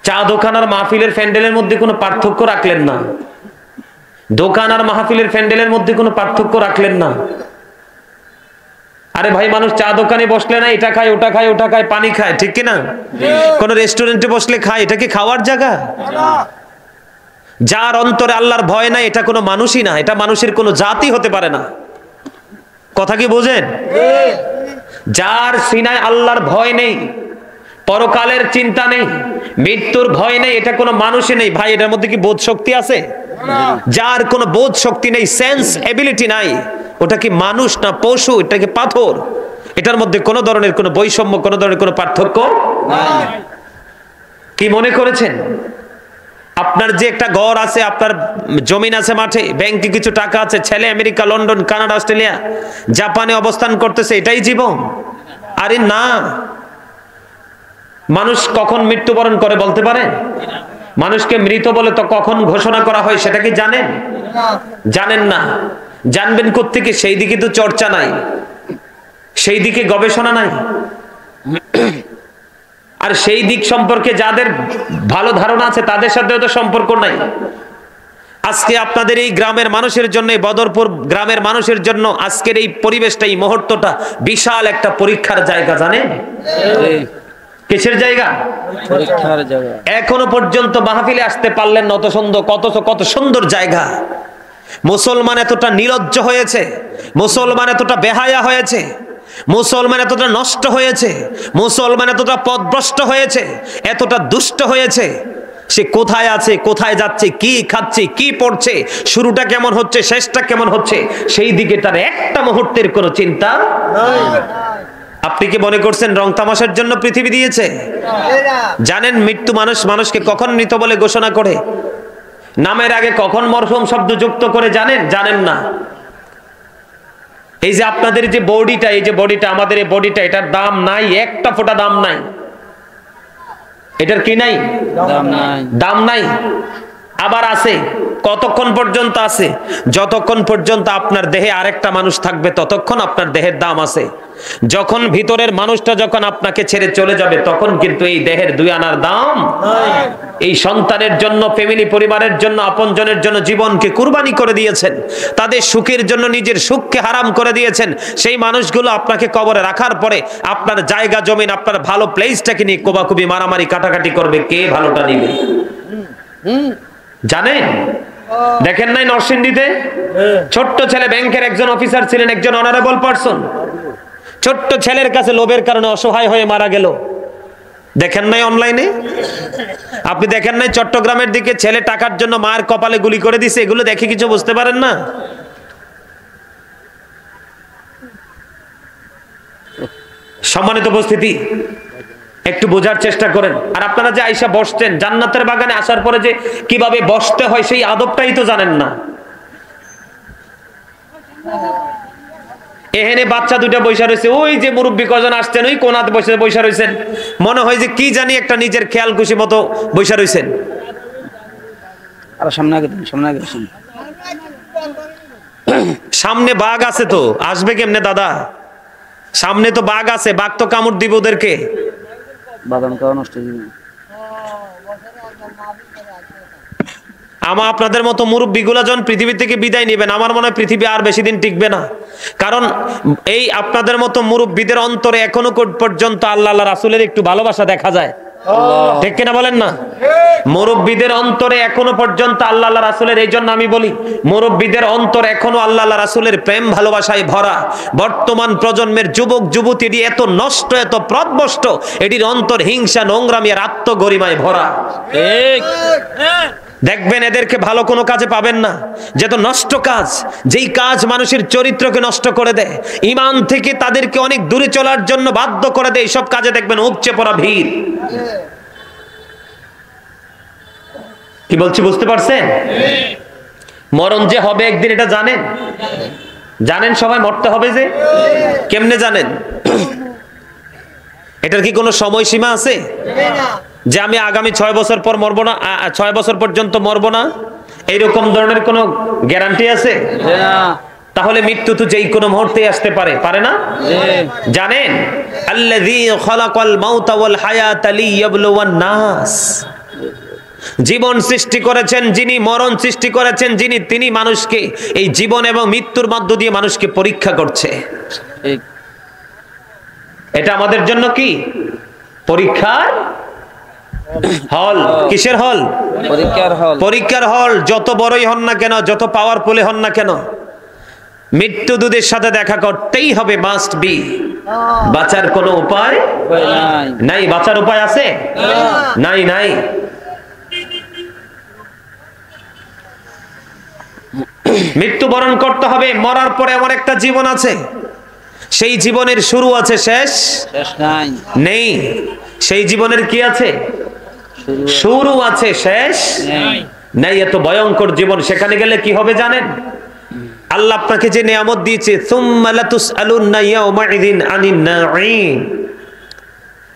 চা দোকান আর মাহফিলের প্যান্ডেলের মধ্যে কোনো পার্থক্য রাখলেন না। দোকান আর মাহফিলের প্যান্ডেলের মধ্যে কোনো পার্থক্য রাখলেন না। আরে ভাই, মানুষ চা দোকানে বসলে না এটা খায়, ওটা খায়, ওটা খায়, পানি খায়, ঠিক কিনা? কোন রেস্টুরেন্টে বসলে খায়, এটা কি খাওয়ার জায়গা? যার অন্তরে আল্লাহর ভয় নাই, এটা কোনো মানুষই না, এটা মানুষের কোনো জাতি হতে পারে না। কথা কি বোঝেন? যার সিনায় আল্লাহর ভয় নেই, পরকালের চিন্তা নেই, মৃত্যুর ভয় নেই, এটা কোনো মানুষই নেই। ভাই, এটার মধ্যে কি বোধ শক্তি আছে? যার কোনো বোধ শক্তি নেই, সেন্স এবিলিটি নাই, ওটা কি মানুষ না পশু, এটা কি পাথর? এটার মধ্যে কোনো ধরনের কোনো বৈষম্য, কোনো ধরনের কোনো পার্থক্য নাই। কি মনে করেছেন আপনার যে একটা ঘর আছে, আপনার জমিন আছে মাঠে, ব্যাংকে কিছু টাকা আছে, ছেলে আমেরিকা, লন্ডন, কানাডা, অস্ট্রেলিয়া, জাপানে অবস্থান করতেছে, এটাই জীবন? আরে না। মানুষ কখন মৃত্যুবরণ করে বলতে পারেন? মানুষকে মৃত বলে তো কখন ঘোষণা করা হয় সেটা কি জানেন? জানেন না। জানবেন কোত্থেকে? সেই দিকে তো চর্চা নাই, সেই দিকে গবেষণা নাই। আর সেই দিক সম্পর্কে যাদের ভালো ধারণা আছে তাদের সাথেও তো সম্পর্ক নাই। আজকে আপনাদের এই গ্রামের মানুষের জন্য, বদরপুর গ্রামের মানুষের জন্য আজকের এই পরিবেশটা, এই মুহূর্তটা বিশাল একটা পরীক্ষার জায়গা। জানেন কিসের জায়গা? পরীক্ষার জায়গা। এখনো পর্যন্ত মাহফিলে আসতে পারলেন না, কত সুন্দর জায়গা। মুসলমান এতটা নির্লজ্জ হয়েছে, মুসলমান এতটা বেহায়া হয়েছে, মুসলমান এতটা নষ্ট হয়েছে, মুসলমান এতটা পথভ্রষ্ট হয়েছে, এতটা দুষ্ট হয়েছে। সে কোথায় আছে, কোথায় যাচ্ছে, কি খাচ্ছে, কি পড়ছে, শুরুটা কেমন হচ্ছে, শেষটা কেমন হচ্ছে, সেই দিকে তার একটা মুহূর্তের কোনো চিন্তা নাই। আপনি কি মনে করছেন রং তামাশার জন্য পৃথিবী দিয়েছে? জানেন মৃত্যু মানুষকে কখন মৃত বলে ঘোষণা করে? নামের আগে কখন মরহুম শব্দ যুক্ত করে জানেন? জানেন না। এই যে আপনাদের যে বডিটা, এই যে বডিটা, আমাদের এই বডিটা, এটার দাম নাই, একটা ফোঁটা দাম নাই। এটার কি নাই? দাম নাই। আবার আছে, কতক্ষণ পর্যন্ত আছে? যতক্ষণ পর্যন্ত আপনার দেহে আরেকটা মানুষ থাকবে ততক্ষণ আপনার দেহের দাম আছে। যখন ভিতরের মানুষটা যখন আপনাকে ছেড়ে চলে যাবে তখন কিন্তু এই দেহের দুই আনার দাম। এই সন্তানের জন্য, ফ্যামিলি পরিবারের জন্য, আপনজনের জন্য জীবনকে কুরবানি করে দিয়েছেন, তাদের সুখের জন্য নিজের সুখকে হারাম করে দিয়েছেন। সেই মানুষগুলো আপনাকে কবরে রাখার পরে আপনার জায়গা জমিন, আপনার ভালো প্লেসটাকে নিয়ে কোবাকুবি, মারামারি, কাটাকাটি করবে। কে ভালোটা নিবে? জানেন? দেখেন নাই নরসিংদীতে ছোট্ট ছেলে, ব্যাংকের একজন অফিসার ছিলেন, একজন অনারেবল পারসন, ছোট্ট ছেলের কাছে লোভের কারণে অসহায় হয়ে মারা গেল। দেখেন নাই অনলাইনে? আপনি দেখেন নাই চট্টগ্রামের দিকে ছেলে টাকার জন্য মায়ের কপালে গুলি করে দিছে? এগুলো দেখে কিছু বুঝতে পারেন না? সম্মানিত উপস্থিতি, একটু বোঝার চেষ্টা করেন। আর আপনারা যে আইসা বসছেন জান্নাতের বাগানে, আসার পরে যে কিভাবে বসতে হয় সেই আদবটাই তো জানেন না। এখানে বাচ্চা দুটো বৈশা রয়েছে, ওই যে মুরব্বী কজন আসছেন ওই কোনাতে বৈশা রয়েছেন, মনে হয় যে কি জানি একটা নিজের খেয়াল খুশি মতো বৈশা রয়েছেন। সামনে বাঘ আছে, তো আসবে কেমনে দাদা? সামনে তো বাঘ আছে, বাঘ তো কামড় দিবে ওদেরকে। বাদাম খাওয়া নষ্ট হয়ে যাবে। আপনাদের মতো মুরব্বীগুলা যখন পৃথিবী থেকে বিদায় নেবেন, আমার মনে হয় পৃথিবী আর বেশি দিন টিকবে না। কারণ এই আপনাদের মতো মুরব্বীদের অন্তরে এখনো পর্যন্ত আল্লাহ রাসূলের একটু ভালোবাসা দেখা যায়। ঠিক কিনা বলেন না? মুরব্বীদের অন্তরে এখনো পর্যন্ত আল্লাহ রাসূলের, এই জন্য আমি বলি মুরব্বীদের অন্তর এখনো আল্লাহ রাসূলের প্রেম ভালোবাসায় ভরা। বর্তমান প্রজন্মের যুবক যুবতী এত নষ্ট, এত প্রদবষ্ট, এটির অন্তর হিংসা, নোংরামি আর আত্মগরিমায় ভরা। ঠিক। দেখবেন এদেরকে ভালো কোনো কাজে পাবেন না, যত নষ্ট কাজ, যেই কাজ মানুষের চরিত্রকে নষ্ট করে দেয়, ঈমান থেকে তাদেরকে অনেক দূরে চলার জন্য বাধ্য করে দেয়, সব কাজে দেখবেন উপচে পড়া ভিড়। কি বলছি বুঝতে পারছেন? মরণ যে হবে একদিন, এটা জানেন? জানেন সবাই মরতে হবে যে? কেমনে জানেন? এটার কি কোনো সময়সীমা আছে যে আমি আগামী 6 বছর পর মরবো না, 6 বছর পর্যন্ত মরবো না, এইরকম ধরনের কোনো গ্যারান্টি আছে? তাহলে মৃত্যু তো যেই কোনো মুহূর্তে আসতে পারে, পারে না? জানেন আল্লাযী খালাকাল মাউতা ওয়াল হায়াতা লিয়াবলুওয়ান নাস, জীবন সৃষ্টি করেছেন যিনি, মরণ সৃষ্টি করেছেন যিনি, তিনি মানুষকে এই জীবন এবং মৃত্যুর মধ্য দিয়ে মানুষকে পরীক্ষা করছে। এটা আমাদের জন্য কি? পরীক্ষার হল। কিসের হল? পরীক্ষার হল। পরীক্ষার হল। যত বড়ই হন না কেন, যত পাওয়ারফুল হন না কেন, মৃত্যু দুধের সাথে দেখা করতেই হবে, মাস্ট বি। বাঁচার কোনো উপায় নাই। বাঁচার উপায় আছে? নাই, নাই। মৃত্যুবরণ করতে হবে। মরার পরে এমন একটা জীবন আছে, সেই জীবনের শুরু আছে, শেষ নেই। সেই জীবনের কি আছে? শুরু আছে, শেষ নেই। এত ভয়ঙ্কর জীবন, সেখানে গেলে কি হবে জানেন? আল্লাহ আপনাকে যে নিয়ামত দিয়েছে, সুম্মা লাতুসআলুন্না ইয়াউমাইযিন আনিন নাঈম,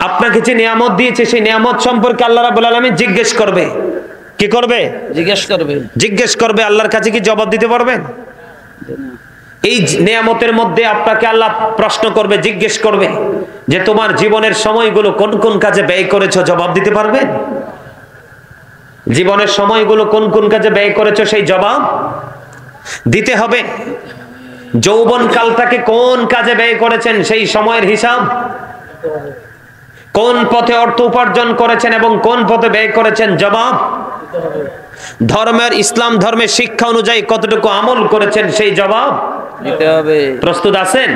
আপনাকে যে নিয়ামত দিয়েছে সেই নিয়ামত সম্পর্কে আল্লাহ রাব্বুল আলামিন জিজ্ঞেস করবে। কি করবে? জিজ্ঞেস করবে। আল্লাহর কাছে কি জবাব দিতে পারবেন? এই নিয়ামতের মধ্যে আপনাকে আল্লাহ প্রশ্ন করবে, জিজ্ঞেস করবে যে তোমার জীবনের সময়গুলো কোন কোন কাজে ব্যয় করেছো, জবাব দিতে পারবেন? জীবনের সময়গুলো কোন কোন কাজে ব্যয় করেছো সেই জবাব দিতে হবে। যৌবন কালটাকে কোন কাজে ব্যয় করেছেন সেই সময়ের হিসাব, কোন পথে অর্থ উপার্জন করেছেন এবং কোন পথে ব্যয় করেছেন জবাব ধর্মের, ইসলাম ধর্মের শিক্ষা অনুযায়ী কতটুকু আমল করেছেন সেই জবাব দিতে হবে। প্রস্তুত আছেন?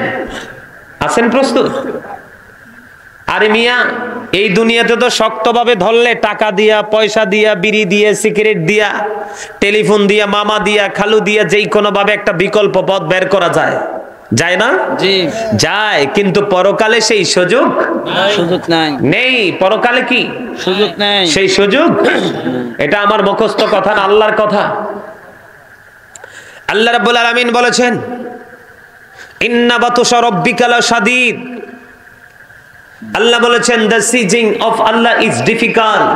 প্রস্তুত? আরে মিয়া, এই দুনিয়াতে তো শক্তভাবে ধরলে টাকা দিয়া, পয়সা দিয়া, বিড়ি দিয়া, সিগারেট দিয়া, টেলিফোন দিয়া, মামা দিয়া, খালু দিয়া যেই কোনো ভাবে একটা বিকল্প পথ বের করা যায়, যায় না? জি যায়। কিন্তু পরকালে সেই সুযোগ নেই। পরকালে কি সুযোগ নেই? সেই সুযোগ, এটা আমার মুখস্থ কথা না, আল্লাহর কথা। আল্লাহ রাব্বুল আলামিন বলেছেন, ইন্না বাতুশা রাব্বিকা লাশাদীদ। আল্লাহ বলেছেন, the sieging of Allah is difficult।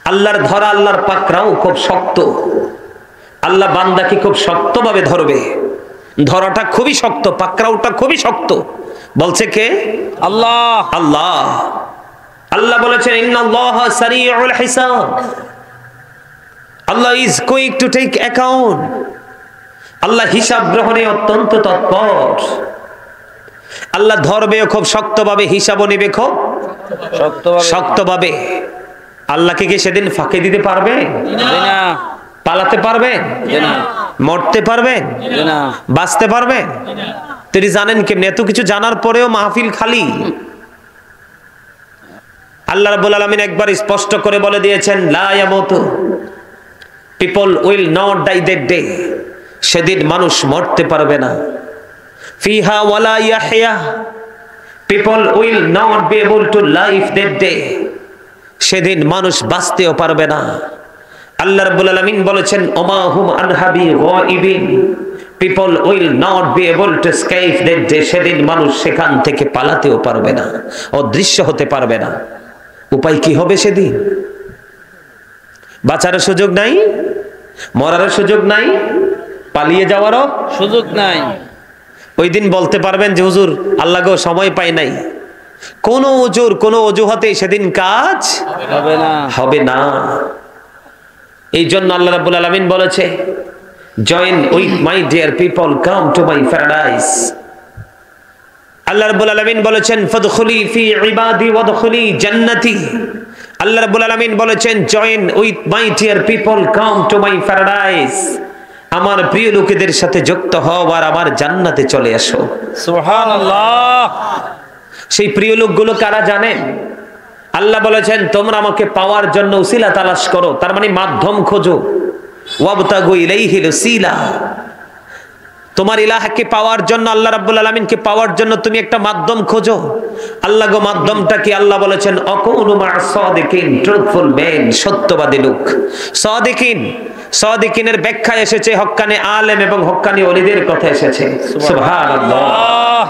আল্লাহর ধরা, আল্লাহর পাকড়াও খুব শক্ত। আল্লাহ বান্দাকে খুব শক্তভাবে ধরবে। ধরাটা খুবই শক্ত, পাকড়াওটা খুবই শক্ত। বলছে কে? আল্লাহ। আল্লাহ আল্লাহ বলেছেন, ইন্নাল্লাহা সারিউল হিসাব। আল্লাহ is quick to take account। আল্লাহ হিসাব গ্রহণে অত্যন্ত তৎপর। আল্লাহ ধরবেও খুব শক্তভাবে, হিসাবও নেবে খুব শক্তভাবে। আল্লাহকে কি সেদিন ফাঁকি দিতে পারবে? না। পালাতে পারবে? না। মরতে পারবে? না। বাঁচতে পারবে? তিনি জানেন কেমনে? এত কিছু জানার পরেও মাহফিল খালি। আল্লাহ রাব্বুল আলামিন একবার স্পষ্ট করে বলে দিয়েছেন, লা ইয়ামুতু, people will not die that day. সেদিন মানুষ মরতে পারবে না। ফিহা ওয়ালা ইয়াহইয়া, people will not be able to live that day. সেদিন মানুষ বাঁচতেও পারবে না। আল্লাহ রাব্বুল আলামিন বলেছেন, ওমা হুম আনহা বিগাইবিন, people will not be able to escape that day. সেদিন মানুষ সেখান থেকে পালাতেও পারবে না, অদৃশ্য হতে পারবে না। উপায় কি হবে সেদিন? বাঁচার সুযোগ নাই, মরার সুযোগ নাই, পালিয়ে যাওয়ারও সুযোগ নাই। ওই দিন বলতে পারবেন যে হুজুর আল্লাহ গো সময় পাই নাই। কোন ওজুর, কোন অজুহাতে সেদিন কাজ হবে না। এই জন্য আল্লাহ রাব্বুল আলামিন বলেছে, join with my dear people, come to my paradise. Allah রাব্বুল আলামিন বলেছেন, ফাদখুলি ফি ইবাদি ওয়াদখুলি জান্নাতি। আল্লাহ রাব্বুল আলামিন বলেছেন, join with my dear people, come to my paradise. আমার প্রিয় লোকেদের সাথে যুক্ত হও আর আমার জান্নাতে চলে আসো। সুবহানাল্লাহ। সেই প্রিয় লোকগুলো কারা জানেন? আল্লাহ বলেছেন, তোমরা আমাকে পাওয়ার জন্য উসিলা তালাশ করো, তার মানে মাধ্যম খোঁজো। ওয়াবতাগু ইলাইহিল উসিলা। তোমার ইলাহকে পাওয়ার জন্য, আল্লাহ রাব্বুল আলামিনকে পাওয়ার জন্য তুমি একটা মাধ্যম খোঁজো। আল্লাহ গো মাধ্যমটা কি? আল্লাহ বলেছেন, আকুনু মা'আস সাদিকিন, ট্রুথফুল ম্যান, সত্যবাদী লোক। সাদিকিন, সাদিকিনের ব্যাখ্যা এসেছে হক্কানি আলেম এবং হক্কানি ওলিদের কথা এসেছে। সুবহানাল্লাহ।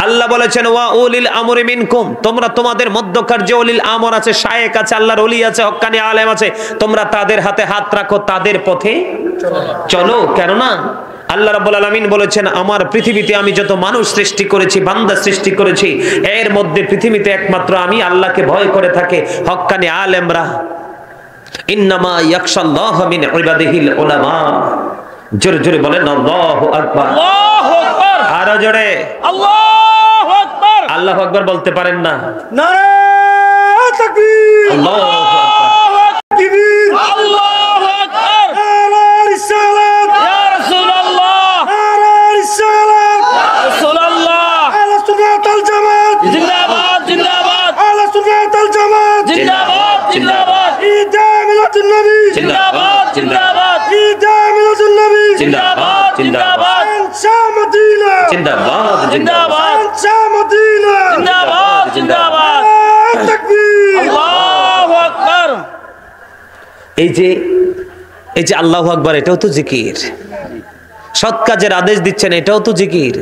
আল্লাহ বলেছেন, ওয়া উলিল আমরি মিনকুম, তোমরা তোমাদের মধ্যকার যে উলিল আমর আছে, শায়েখ আছে, আল্লাহর ওলি আছে, হক্কানি আলেম আছে, তোমরা তাদের হাতে হাত রাখো, তাদের পথে চলো। কেননা আল্লাহ রাব্বুল আলামিন বলেছেন, আমার পৃথিবীতে আমি যত মানুষ সৃষ্টি করেছি, বান্দা সৃষ্টি করেছি, এর মধ্যে পৃথিবীতে একমাত্র আমি আল্লাহকে ভয় করে থাকে হক্কানি আলেমরা। ইন্নামা ইয়াখশাল্লাহ মিন ইবাদিহিল উলামা। জোরে জোরে বলেন আল্লাহু আকবার। আল্লাহু আকবার। আরো জোরে আল্লাহু আকবার। আল্লাহু আকবার বলতে পারেন না? নারে তাকবীর। আল্লাহু আকবার। আল্লাহু আকবার। আলা রিসালাত ইয়া রাসূলুল্লাহ। আলা রিসালাত ইয়া রাসূলুল্লাহ। আলা সুন্নাতুল জামাত জিন্দাবাদ জিন্দাবাদ। আলা সুন্নাতুল জামাত জিন্দাবাদ জিন্দাবাদ। ঈদে মিলাদুন নবী জিন্দাবাদ জিন্দাবাদ। ঈদে মিলাদুন নবী জিন্দাবাদ জিন্দাবাদ মদিনা জিন্দাবাদ জিন্দাবাদ মদিনা জিন্দাবাদ জিন্দাবাদ তাকবীর আল্লাহু আকবার। এই যে আল্লাহু আকবার, এটাও তো জিকির। সৎ কাজের আদেশ দিচ্ছেন, এটাও তো জিকির।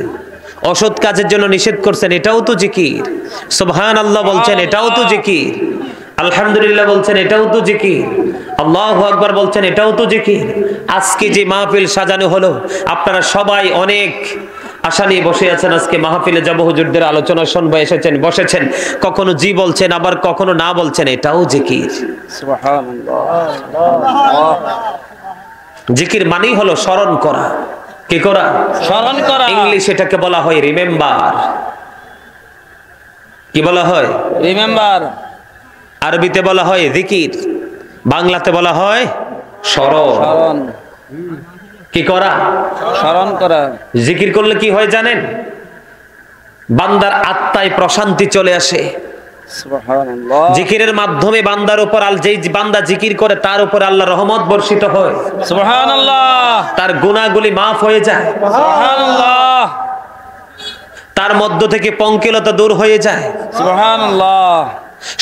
অসৎ কাজের জন্য নিষেধ করছেন, এটাও তো জিকির। সুবহানাল্লাহ বলছেন, এটাও তো জিকির। আলহামদুলিল্লাহ বলছেন, এটাও তো জিকির। আল্লাহু আকবার বলছেন, এটাও তো জিকির। আজকে যে মাহফিল সাজানো হলো, আপনারা সবাই অনেক আশা নিয়ে বসে আছেন। আজকে মাহফিলে যাব, হুজুরদের আলোচনা শুনবো এসেছেন, বসেছেন। কখনো জি বলছেন, আবার কখনো না বলছেন, এটাও জিকির। জিকির মানেই হলো স্মরণ করা। কি করা? স্মরণ করা। ইংলিশ এটাকে বলা হয় রিমেম্বার। কি বলা হয়? রিমেম্বার। আরবিতে বলা হয় জিকির, বাংলাতে বলা হয় স্মরণ। স্মরণ। কি করা? স্মরণ করা। জিকির করলে কি হয় জানেন? বান্দার আত্মায় প্রশান্তি চলে আসে। সুবহানাল্লাহ। জিকিরের মাধ্যমে বান্দার উপর যেই বান্দা জিকির করে তার উপর আল্লাহ রহমত বর্ষিত হয়। সুবহানাল্লাহ। তার গুনাহগুলি মাফ হয়ে যায়। সুবহানাল্লাহ। তার মধ্য থেকে পঙ্কিলতা দূর হয়ে যায়। সুবহানাল্লাহ।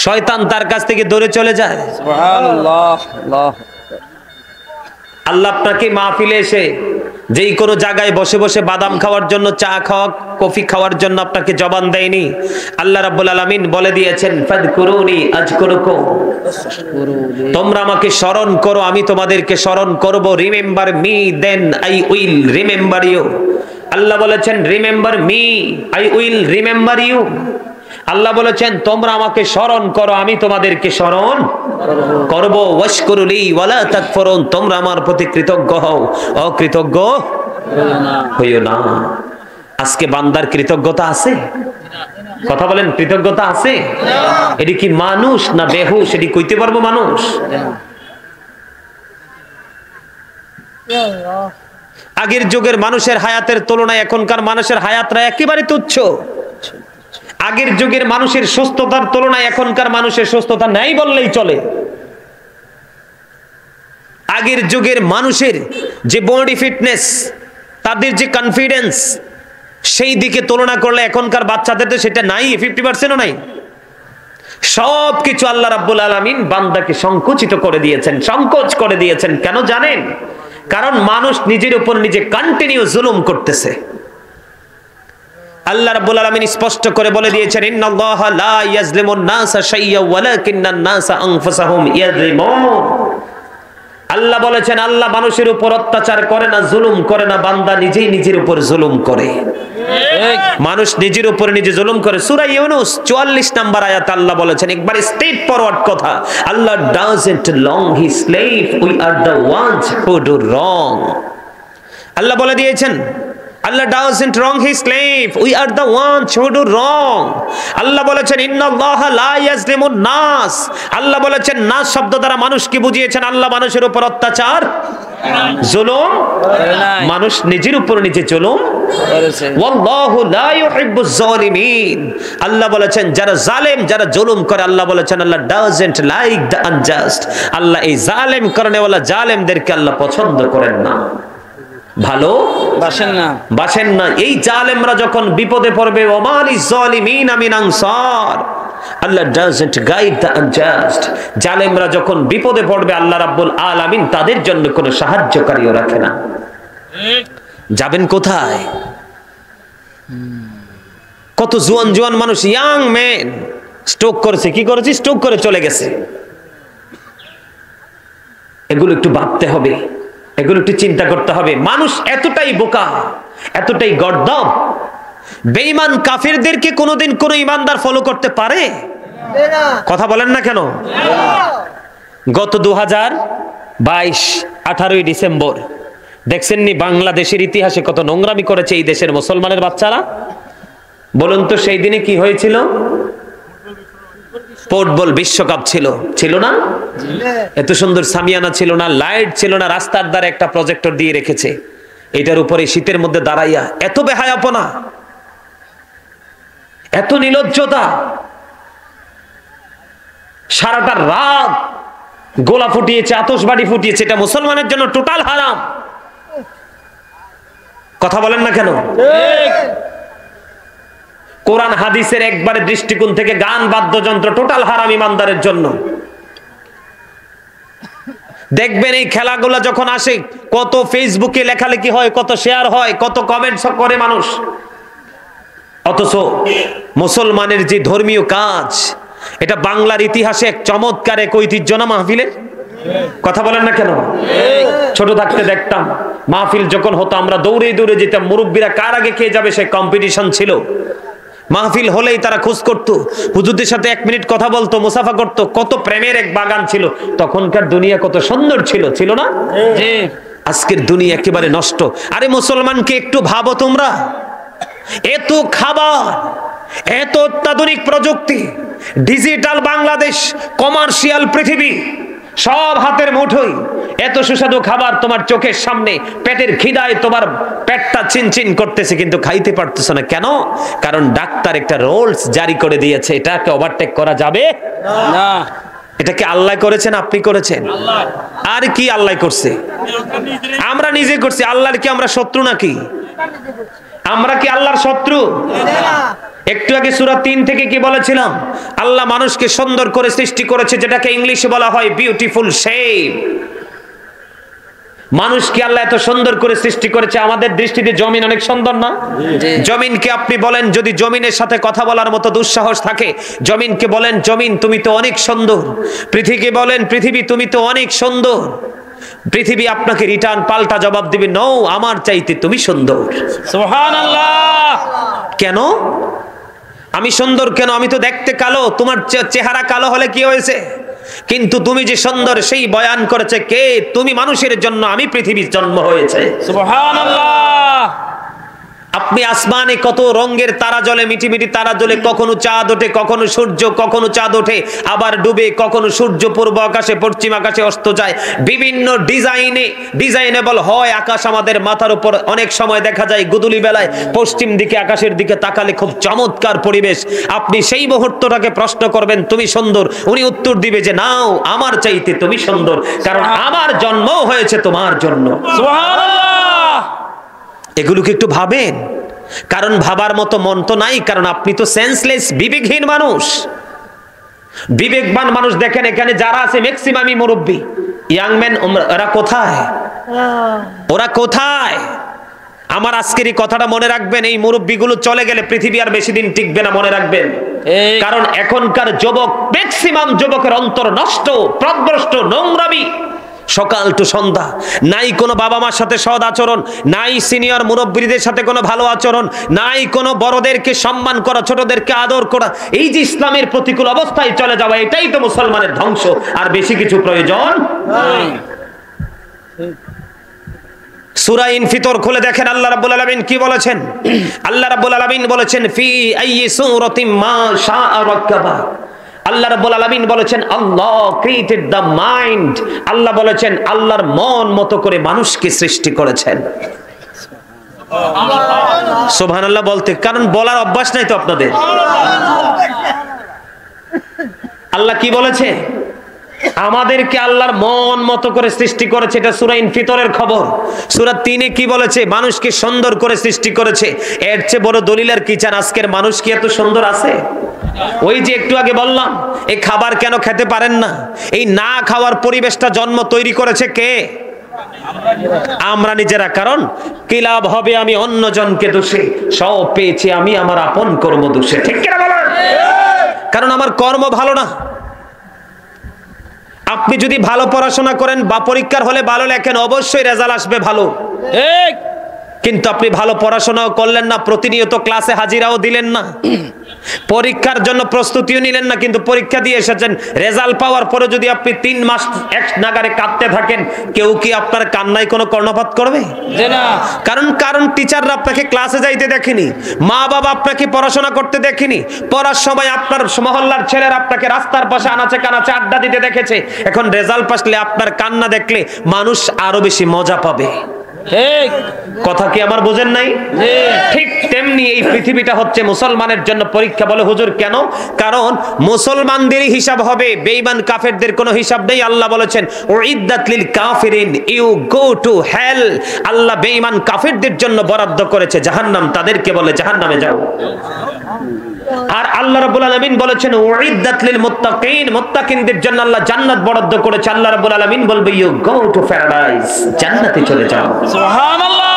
শয়তান তার কাছ থেকে দূরে চলে যায়। সুবহানাল্লাহ। আল্লাহ। আল্লাহ আপনাকে মাহফিলে এসে যেই কোনো জায়গায় বসে বসে বাদাম খাওয়ার জন্য, চা খাওয়া, কফি খাওয়ার জন্য আপনাকে জবান দেয়নি। আল্লাহ রাব্বুল আলামিন বলে দিয়েছেন, ফাযকুরুনি আযকুরুকুম, তোমরা আমাকে স্মরণ করো, আমি তোমাদেরকে স্মরণ করব। Remember me then I will remember you. Allah বলেছেন, remember me I will remember you. Allah বলেছেন, তোমরা আমাকে স্মরণ করো, আমি তোমাদেরকে স্মরণ করব। ওয়াশকুরুলি ওয়ালা তাকফুরুন, তোমরা আমার প্রতি কৃতজ্ঞ হও, অকৃতজ্ঞ হইও না। আজকে বান্দার কৃতজ্ঞতা আছে? কথা বলেন, কৃতজ্ঞতা আছে? এটি কি মানুষ না বেহুশ? এটি কইতে পারবো মানুষ? আগের যুগের মানুষের হায়াতের তুলনায় এখনকার মানুষের হায়াতরা একেবারে তুচ্ছ। আগের যুগের মানুষের সুস্থতার তুলনায় এখনকার মানুষের সুস্থতা নাই বললেই চলে। আগের যুগের মানুষের যে বডি ফিটনেস, তাদের যে কনফিডেন্স, সেই দিকে তুলনা করলে এখনকার বাচ্চাদের তো সেটা নাই, 50%ও নাই। সবকিছু আল্লাহ রাব্বুল আলামিন বান্দাকে সংকুচিত করে দিয়েছেন, সংকোচ করে দিয়েছেন। কেন জানেন? কারণ মানুষ নিজের উপর নিজে কন্টিনিউ জুলুম করতেছে। আল্লাহ রাব্বুল আলামিন স্পষ্ট করে বলে দিয়েছেন, ইন্নাল্লাহা লা ইয়াজলিমুন নাসা শাইয়্যা ওয়ালাকিন্নান নাসা আনফুসাহুম ইয়াজলিমুন। আল্লাহ বলেছেন, আল্লাহ মানুষের উপর অত্যাচার করে না, জুলুম করে না, বান্দা নিজেই নিজের উপর জুলুম করে। মানুষ নিজের উপর নিজে জুলুম করে। সূরা ইউনূস 44 নম্বর আয়াত আল্লাহ বলেছেন, একবার স্ট্রেট ফরওয়ার্ড কথা, Allah doesn't wrong his slave, we are the ones who do wrong. Allah বলে দিয়েছেন, Allah doesn't wrong his slave, we are the ones who do wrong. আল্লাহ বলেছেন, ইন্নাল্লাহা লা ইয়াজলিমুন নাস। আল্লাহ বলেছেন, নাস শব্দ দ্বারা মানুষকে বুঝিয়েছেন আল্লাহ মানুষের উপর অত্যাচার, জুলুম, মানুষ নিজের উপর নিজে জুলুম করেছে। ওয়াল্লাহু লা ইউহিব্বুজ জালিমিন। আল্লাহ বলেছেন, যারা জালেম, যারা জুলুম করে, আল্লাহ বলেছেন, আল্লাহ ডাজন্ট লাইক দ্য আনজাস্ট। আল্লাহ এই জালেম করনেওয়ালা জালেমদেরকে আল্লাহ পছন্দ করেন না, ভালো বাসেন না। এই জালেমরা যখন বিপদে পড়বে, ওমালিজ জালিমিনা মিন আনসার, Allah doesn't guide the unjust. জালেমরা যখন বিপদে পড়বে, আল্লাহ রাব্বুল আলামিন তাদের জন্য কোনো সাহায্যকারীও রাখে না। যাবেন কোথায়? কত জোয়ান জোয়ান মানুষ, ইয়াং ম্যান স্ট্রোক করেছে। কি করেছে? স্ট্রোক করে চলে গেছে। এগুলো একটু ভাবতে হবে, এগুলো একটু চিন্তা করতে হবে। মানুষ এতটাই বোকা, এতটাই গর্দভ, বেঈমান কাফেরদেরকে কোনোদিন কোনো ইমানদার ফলো করতে পারে? কথা বলেন না কেন? গত 2022 18ই ডিসেম্বর দেখছেননি বাংলাদেশের ইতিহাসে কত নোংরামি করেছে এই দেশের মুসলমানের বাচ্চারা? বলুন তো, সেই দিনে কি হয়েছিল? ফুটবল বিশ্বকাপ ছিল, ছিল না? এত সুন্দর সামিয়ানা ছিল না, লাইট ছিল না, রাস্তার ধারে একটা প্রজেক্টর দিয়ে রেখেছে। এটার উপরে শীতের মধ্যে দাঁড়াইয়া এত বেহায়াপনা, এত নির্লজ্জতা, সারাটা রাত গোলা ফুটিয়েছে, আতশবাড়ি ফুটিয়েছে। এটা মুসলমানের জন্য টোটাল হারাম। কথা বলেন না কেন? কোরআন হাদিসের একবারে দৃষ্টিকোণ থেকে গান বাদ্যযন্ত্র টোটাল হারাম ইমানদারের জন্য। দেখবেন এই খেলাগুলো যখন আসে কত ফেসবুকে লেখালেখি হয়, কত শেয়ার হয়, কত কমেন্টস করে মানুষ, অথচ মুসলমানের যে ধর্মীয় কাজ, এটা বাংলার ইতিহাসে এক চমৎকার এক ঐতিহ্য না মাহফিলের? কথা বলেন না কেন? ছোট থাকতে দেখতাম মাহফিল যখন হতো আমরা দৌড়ে দৌড়ে যেতাম, মুরব্বীরা কার আগে খেয়ে যাবে সে কম্পিটিশন ছিল। মাহফিল হলেই তারা খোঁজ করতো, হুজুরদের সাথে 1 মিনিট কথা বলতো, মুসাফা করতো, কত প্রেমের এক বাগান ছিল। তখনকার দুনিয়া কত সুন্দর ছিল, ছিল না? আজকের দুনিয়া একেবারে নষ্ট। আরে মুসলমানকে একটু ভাবো তোমরা, এত খাবার, এত অত্যাধুনিক প্রযুক্তি, ডিজিটাল বাংলাদেশ, কমার্শিয়াল পৃথিবী, সব হাতের মুঠোয়, এত সুস্বাদু খাবার তোমার চোখের সামনে, পেটের খিদায় তোমার পেটটা চিনচিন করতেছে, কিন্তু খাইতে পারতেছো না। কেন? কারণ ডাক্তার একটা রুলস জারি করে দিয়েছে, এটাকে ওভারটেক করা যাবে না। এটা কি আল্লাহ করেছেন? আপনি করেছেন? আর কি আল্লাহ করছে? আমরা নিজে করছি। আল্লাহর কি আমরা শত্রু নাকি? আমরা কি আল্লাহর শত্রু? একটু আগে সূরা 3 থেকে কি বলেছিলাম? আল্লাহ মানুষকে সুন্দর করে সৃষ্টি করেছে, যেটাকে ইংলিশে বলা হয় বিউটিফুল শেপ। মানুষকে আল্লাহ এত সুন্দর করে সৃষ্টি করেছে, আমাদের দৃষ্টিতে জমিন অনেক সুন্দর না? জমিনকে আপনি বলেন, যদি জমিনের সাথে কথা বলার মতো দুঃসাহস থাকে, জমিনকে বলেন, জমিন তুমি তো অনেক সুন্দর। পৃথিবীকে বলেন, পৃথিবী তুমি তো অনেক সুন্দর। পৃথিবী আপনাকে রিটার্ন পাল্টা জবাব দিবে, নো, আমার চাইতে তুমি সুন্দর। সুবহানাল্লাহ। কেন? আমি সুন্দর কেন? আমি তো দেখতে কালো। তোমার চেহারা কালো হলে কি হয়েছে? কিন্তু তুমি যে সুন্দর সেই বয়ান করেছে কে? তুমি মানুষের জন্য, আমি পৃথিবীর জন্ম হয়েছে। সুবহানাল্লাহ। আপনি আসমানে কত রঙের তারা জ্বলে, মিটি মিটি তারা জ্বলে, কখনো চাঁদ ওঠে, কখনো সূর্য, কখনো চাঁদ ওঠে আবার ডুবে, কখনো সূর্য পূর্ব আকাশে পশ্চিম আকাশে অস্ত যায়, বিভিন্ন ডিজাইনেবল হয় আকাশ আমাদের মাথার উপর। অনেক সময় দেখা যায় গুদুলি বেলায় পশ্চিম দিকে আকাশের দিকে তাকালে খুব চমৎকার পরিবেশ। আপনি সেই মুহূর্তটাকে প্রশ্ন করবেন তুমি সুন্দর, উনি উত্তর দিবে যে নাও, আমার চাইতে তুমি সুন্দর, কারণ আমার জন্ম হয়েছে তোমার জন্য। সুবহানাল্লাহ। এগুলোকে একটু ভাবেন, কারণ ভাবার মতো মন তো নাই, কারণ আপনি তো সেন্সলেস, বিবেকহীন মানুষ। বিবেকবান মানুষ দেখেন এখানে যারা আছে ম্যাক্সিমামই মুরব্বী, ইয়াং ম্যান, ওরা কোথায়? ওরা কোথায়? আমার আজকের এই কথাটা মনে রাখবেন, এই মুরব্বীগুলো চলে গেলে পৃথিবী আর বেশি দিন টিকবে না, মনে রাখবেন। কারণ এখনকার যুবক, ম্যাক্সিমাম যুবকের অন্তর নষ্ট, প্রদ্রষ্ট, নোংরামি, সকাল টু সন্ধ্যা। নাই কোনো বাবা মার সাথে সৎ আচরণ, নাই সিনিয়র মুরব্বীদের সাথে কোনো ভালো আচরণ, নাই কোনো বড়দেরকে সম্মান করা, ছোটদেরকে আদর করা। এই যে ইসলামের প্রতিকূল অবস্থায় চলে যাওয়া, এটাই তো মুসলমানের ধ্বংস, আর বেশি কিছু প্রয়োজন নাই। সূরা ইনফিতর খুলে দেখেন আল্লাহ রাব্বুল আলামিন কি বলেছেন। আল্লাহ রাব্বুল আলামিন বলেছেন ফি আইয়ি সূরাতিন মা শাআ রাক্কাবা। আল্লাহ রাব্বুল আলামিন বলেছেন আল্লাহ ক্রিয়েটেড দ্য মাইন্ড। আল্লাহ বলেছেন আল্লাহর মন মতো করে মানুষকে সৃষ্টি করেছেন। সুবহানাল্লাহ বলতে, কারণ বলার অভ্যাস নাই তো আপনাদের। আল্লাহ কি বলেছে? আমাদেরকে আল্লাহর মন মতো করে সৃষ্টি করেছে, এটা সূরা ইনফিতরের খবর। সূরা 3-এ কি বলেছে? মানুষকে সুন্দর করে সৃষ্টি করেছে। এর চেয়ে বড় দলিল আর কি চান? আজকের মানুষ কি এত সুন্দর আছে? ওই যে একটু আগে বললাম, এই খাবার কেন খেতে পারেন না? এই না খাওয়ার পরিবেশটা জন্ম তৈরি করেছে কে? আমরা নিজেরা। কারণ কি লাভ হবে আমি অন্যজনকে দোষে, সব পেয়েছি আমি আমার আপন কর্ম দোষে। ঠিক কিনা বলেন? কারণ আমার কর্ম ভালো না। আপনি যদি ভালো পড়াশোনা করেন বা পরীক্ষার হলে ভালো লেখেন, অবশ্যই রেজাল্ট আসবে ভালো। কিন্তু আপনি ভালো পড়াশোনাও করলেন না, প্রতিনিয়ত ক্লাসে হাজিরাও দিলেন না, পরীক্ষার জন্য প্রস্তুতিও নিলেন না, কিন্তু পরীক্ষা দিয়ে এসেছেন, রেজাল্ট পাওয়ার পরে যদি আপনি 3 মাস এক নাগারে কাঁদতে থাকেন, কেউ কি আপনার কান্নায় কোনো কর্ণপাত করবে? না। কারণ টিচাররা আপনাকে ক্লাসে যাইতে দেখেনি, মা বাবা আপনাকে পড়াশোনা করতে দেখেনি, পড়ার সময় আপনার মহল্লার ছেলেরা আপনাকে রাস্তার পাশে আনাচে কানাচে আড্ডা দিতে দেখেছে। এখন রেজাল্ট আসলে আপনার কান্না দেখলে মানুষ আরো বেশি মজা পাবে। ঠিক কথা কি আমার বোঝেন নাই? ঠিক তেমনি এই পৃথিবীটা হচ্ছে মুসলমানের জন্য পরীক্ষা। বলে হুজুর কেন? কারণ মুসলমানদেরই হিসাব হবে, বেঈমান কাফেরদের কোনো হিসাব নেই। আল্লাহ বলেছেন উইদ্দাত লিল কাফিরিন, ইউ গো টু হেল। আল্লাহ বেঈমান কাফেরদের জন্য বরাদ্দ করেছে জাহান্নাম, তাদেরকে বলে জাহান্নামে যাও। আর আল্লাহ রাব্বুল আলামিন বলেছেন উইদ্দাত লিল মুত্তাকিন, মুত্তাকিনদের জন্য আল্লাহ জান্নাত বরাদ্দ করেছে। আল্লাহ রাব্বুল আলামিন বলবে ইউ গো টু প্যারাডাইস, জান্নাতে চলে যাও। সুবহানাল্লাহ।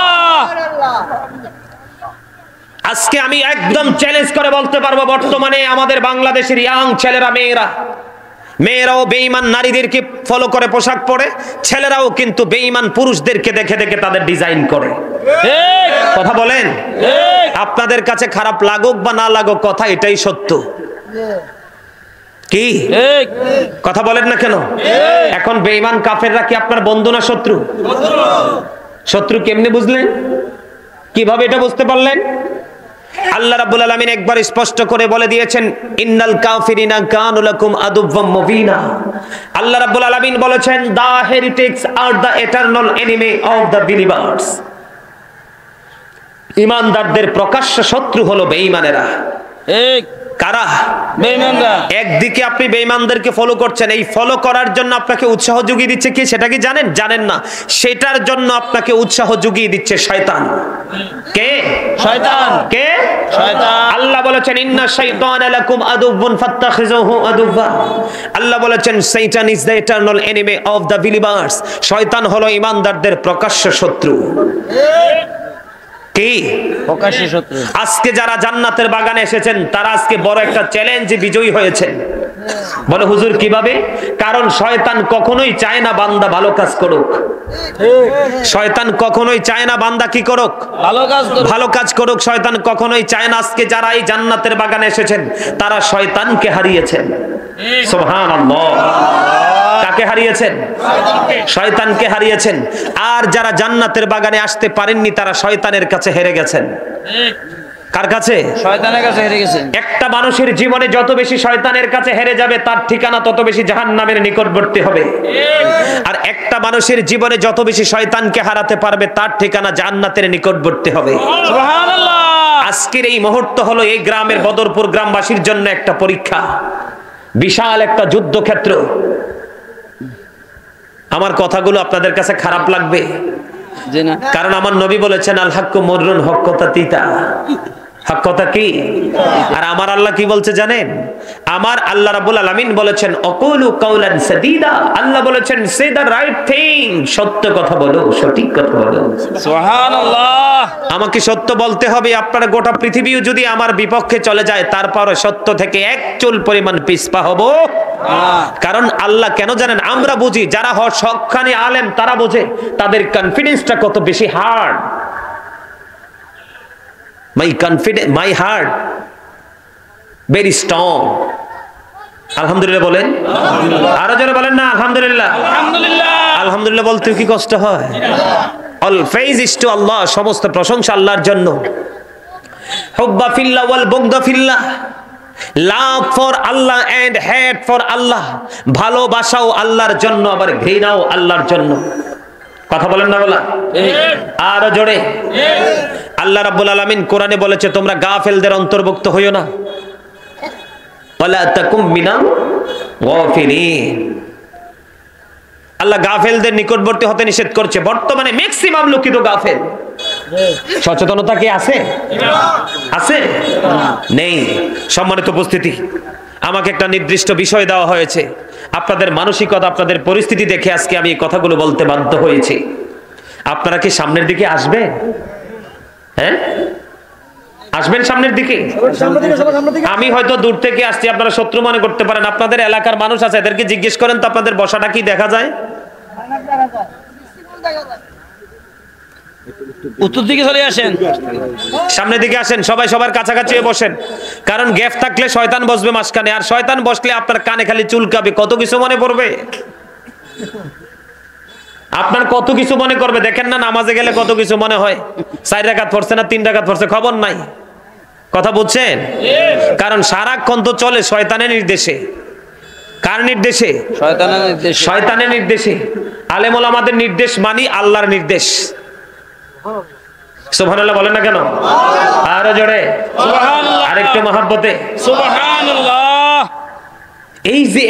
আজকে আমি একদম চ্যালেঞ্জ করে বলতে পারবো, বর্তমানে আমাদের বাংলাদেশের ইয়াং ছেলেরা মেয়েরাও বেঈমান নারীদেরকে ফলো করে পোশাক পরে, ছেলেরাও কিন্তু বেঈমান পুরুষদেরকে দেখে দেখে তাদের ডিজাইন করে। কথা বলেন, আপনাদের কাছে খারাপ লাগুক বা না লাগুক, কথা এটাই সত্য। কি কথা বলেন না কেন? এখন বেঈমান কাফেররা কি আপনার বন্ধু না শত্রু? শত্রু কেমনে বুঝলেন? কিভাবে এটা বুঝতে পারলেন? আল্লাহ রাব্বুল আলামিন একবার স্পষ্ট করে বলে দিয়েছেন ইন্নাল কাফিরিনা কানু লাকুম আদুওয়াম মুবিনা। আল্লাহ রাব্বুল আলামিন বলেছেন the heretics are the eternal enemy of the believers. ঈমানদারদের প্রকাশ্য শত্রু হলো বেঈমানেরা। কারা? বেঈমানরা। একদিকে আপনি বেঈমানদেরকে ফলো করছেন, এই ফলো করার জন্য আপনাকে উৎসাহ জুগিয়ে দিচ্ছে কি সেটা কি জানেন? জানেন না। সেটার জন্য আপনাকে উৎসাহ জুগিয়ে দিচ্ছে শয়তান। কে? শয়তান। কে? শয়তান। আল্লাহ বলেছেন ইন্না শাইতানা লাকুম আদুওয়ান ফাত্তাখিযুহু আদুওয়া। আল্লাহ বলেছেন শয়তান is the eternal enemy of the believers. শয়তান হলো ঈমানদারদের প্রকাশ্য শত্রু। কি? প্রকাশ্য শত্রু। আজকে যারা জান্নাতের বাগানে এসেছেন তারা আজকে বড় একটা চ্যালেঞ্জে বিজয়ী হয়েছেন। বলে হুজুর কিভাবে? কারণ শয়তান কখনোই চায় না বান্দা ভালো কাজ করুক। শয়তান কখনোই চায় না বান্দা কি করুক? ভালো কাজ করুক। শয়তান কখনোই চায় না। আজকে যারা এই জান্নাতের বাগানে এসেছেন তারা শয়তানকে হারিয়েছেন। সুবহানাল্লাহ। কাকে হারিয়েছেন? শয়তানকে হারিয়েছেন। আর যারা জান্নাতের বাগানে আসতে পারেননি তারা শয়তানের কাছে হেরে গেছেন। কার কাছে? শয়তানের কাছে হেরে গেছেন। একটা মানুষের জীবনে যত বেশি শয়তানের কাছে হেরে যাবে তার ঠিকানা তত বেশি জাহান্নামের নিকটবর্তী হবে। আর একটা মানুষের জীবনে যত বেশি শয়তানকে হারাতে পারবে তার ঠিকানা জান্নাতের নিকটবর্তী হবে। সুবহানাল্লাহ। আজকের এই মুহূর্ত হলো এই গ্রামের বদরপুর গ্রামবাসীর জন্য একটা পরীক্ষা, বিশাল একটা যুদ্ধক্ষেত্র। আমার কথাগুলো আপনাদের কাছে খারাপ লাগবে, কারণ আমার নবী বলেছেন আল হাক্কু মুররুন, হক কথা তিতা। হক কথা কি? আর আমার আল্লাহ কি বলছে জানেন? আমার আল্লাহ রাব্বুল আলামিন বলেছেন অকুলু কাওলান সাদীদা। আল্লাহ বলেছেন সে দা রাইট থিং, সত্য কথা বলো, সঠিক কথা বলো। সুবহানাল্লাহ। আমাকে সত্য বলতে হবে। আপনার গোটা পৃথিবীও যদি আমার বিপক্ষে চলে যায় তারপরে সত্য থেকে এক চুল পরিমাণ পিছপা হব। কারণ আল্লাহ কেন জানেন? আমরা বুঝি, যারা সবখানে আলেম তারা বোঝে তাদের কনফিডেন্সটা কত বেশি hard. my heart very strong. আলহামদুলিল্লাহ বলেন। আরো জোরে বলেন না আলহামদুলিল্লাহ। আলহামদুলিল্লাহ বলতে কি কষ্ট হয়? all praise is to Allah, সমস্ত প্রশংসা আল্লাহর জন্য। হুব্বা ফিল্লাহ ওয়াল বুগদা ফিল্লাহ, love for Allah and hate for Allah। ভালোবাসাও আল্লাহর জন্য আবার ঘৃণাও আল্লাহর জন্য। কথা বলেন না বলা? আরো জোরে। আল্লাহ রাব্বুল আলামিন কোরআনে বলেছে তোমরা গাফেলদের অন্তর্ভুক্ত হইও না। ওয়ালা তাকুম মিনাল গাফিলিন। আল্লাহ গাফেলদের নিকটবর্তী হতে নিষেধ করছে। বর্তমানে ম্যাক্সিমাম লোকই তো গাফেল। সচেতনতা কি আছে? আছে? নেই। সম্মানিত উপস্থিতি, আমাকে একটা নির্দিষ্ট বিষয় দেওয়া হয়েছে। আপনাদের মানসিকতা, আপনাদের পরিস্থিতি দেখে আজকে আমি এই কথাগুলো বলতে বাধ্য হয়েছি। আপনারা কি সামনের দিকে আসবেন? হ্যাঁ, আসবেন সামনের দিকে? আমি হয়তো দূর থেকে আসছি, আপনারা শত্রু মনে করতে পারেন। আপনাদের এলাকার মানুষ আছে, এদেরকে জিজ্ঞেস করেন তো আপনাদের বসাটা কি দেখা যায়? উত্তর দিকে চলে আসেন, সামনের দিকে আসেন, সবাই সবার কাছাকাছি বসেন। কারণ গ্যাপ থাকলে শয়তান বসবে মাঝখানে, আর শয়তান বসলে আপনার কানে খালি চুলকাবে, কত কিছু মনে পড়বে। আপনার কত কিছু মনে করবে। দেখেন না নামাজে গেলে কত কিছু মনে হয়। 4 রাকাত পড়ছে না 3 রাকাত পড়ছে, খবর নাই। কথা বুঝছেন? কারণ সারাক্ষণ তো চলে শয়তানের নির্দেশে। কার নির্দেশে? শয়তানের নির্দেশে। শয়তানের নির্দেশে। আলেম ওলামাদের নির্দেশ মানি, আল্লাহর নির্দেশ। সুবহানাল্লাহ বলেন না কেন? আরো জোরে সুবহানাল্লাহ, আরেকটু মহব্বতে সুবহানাল্লাহ। এই যে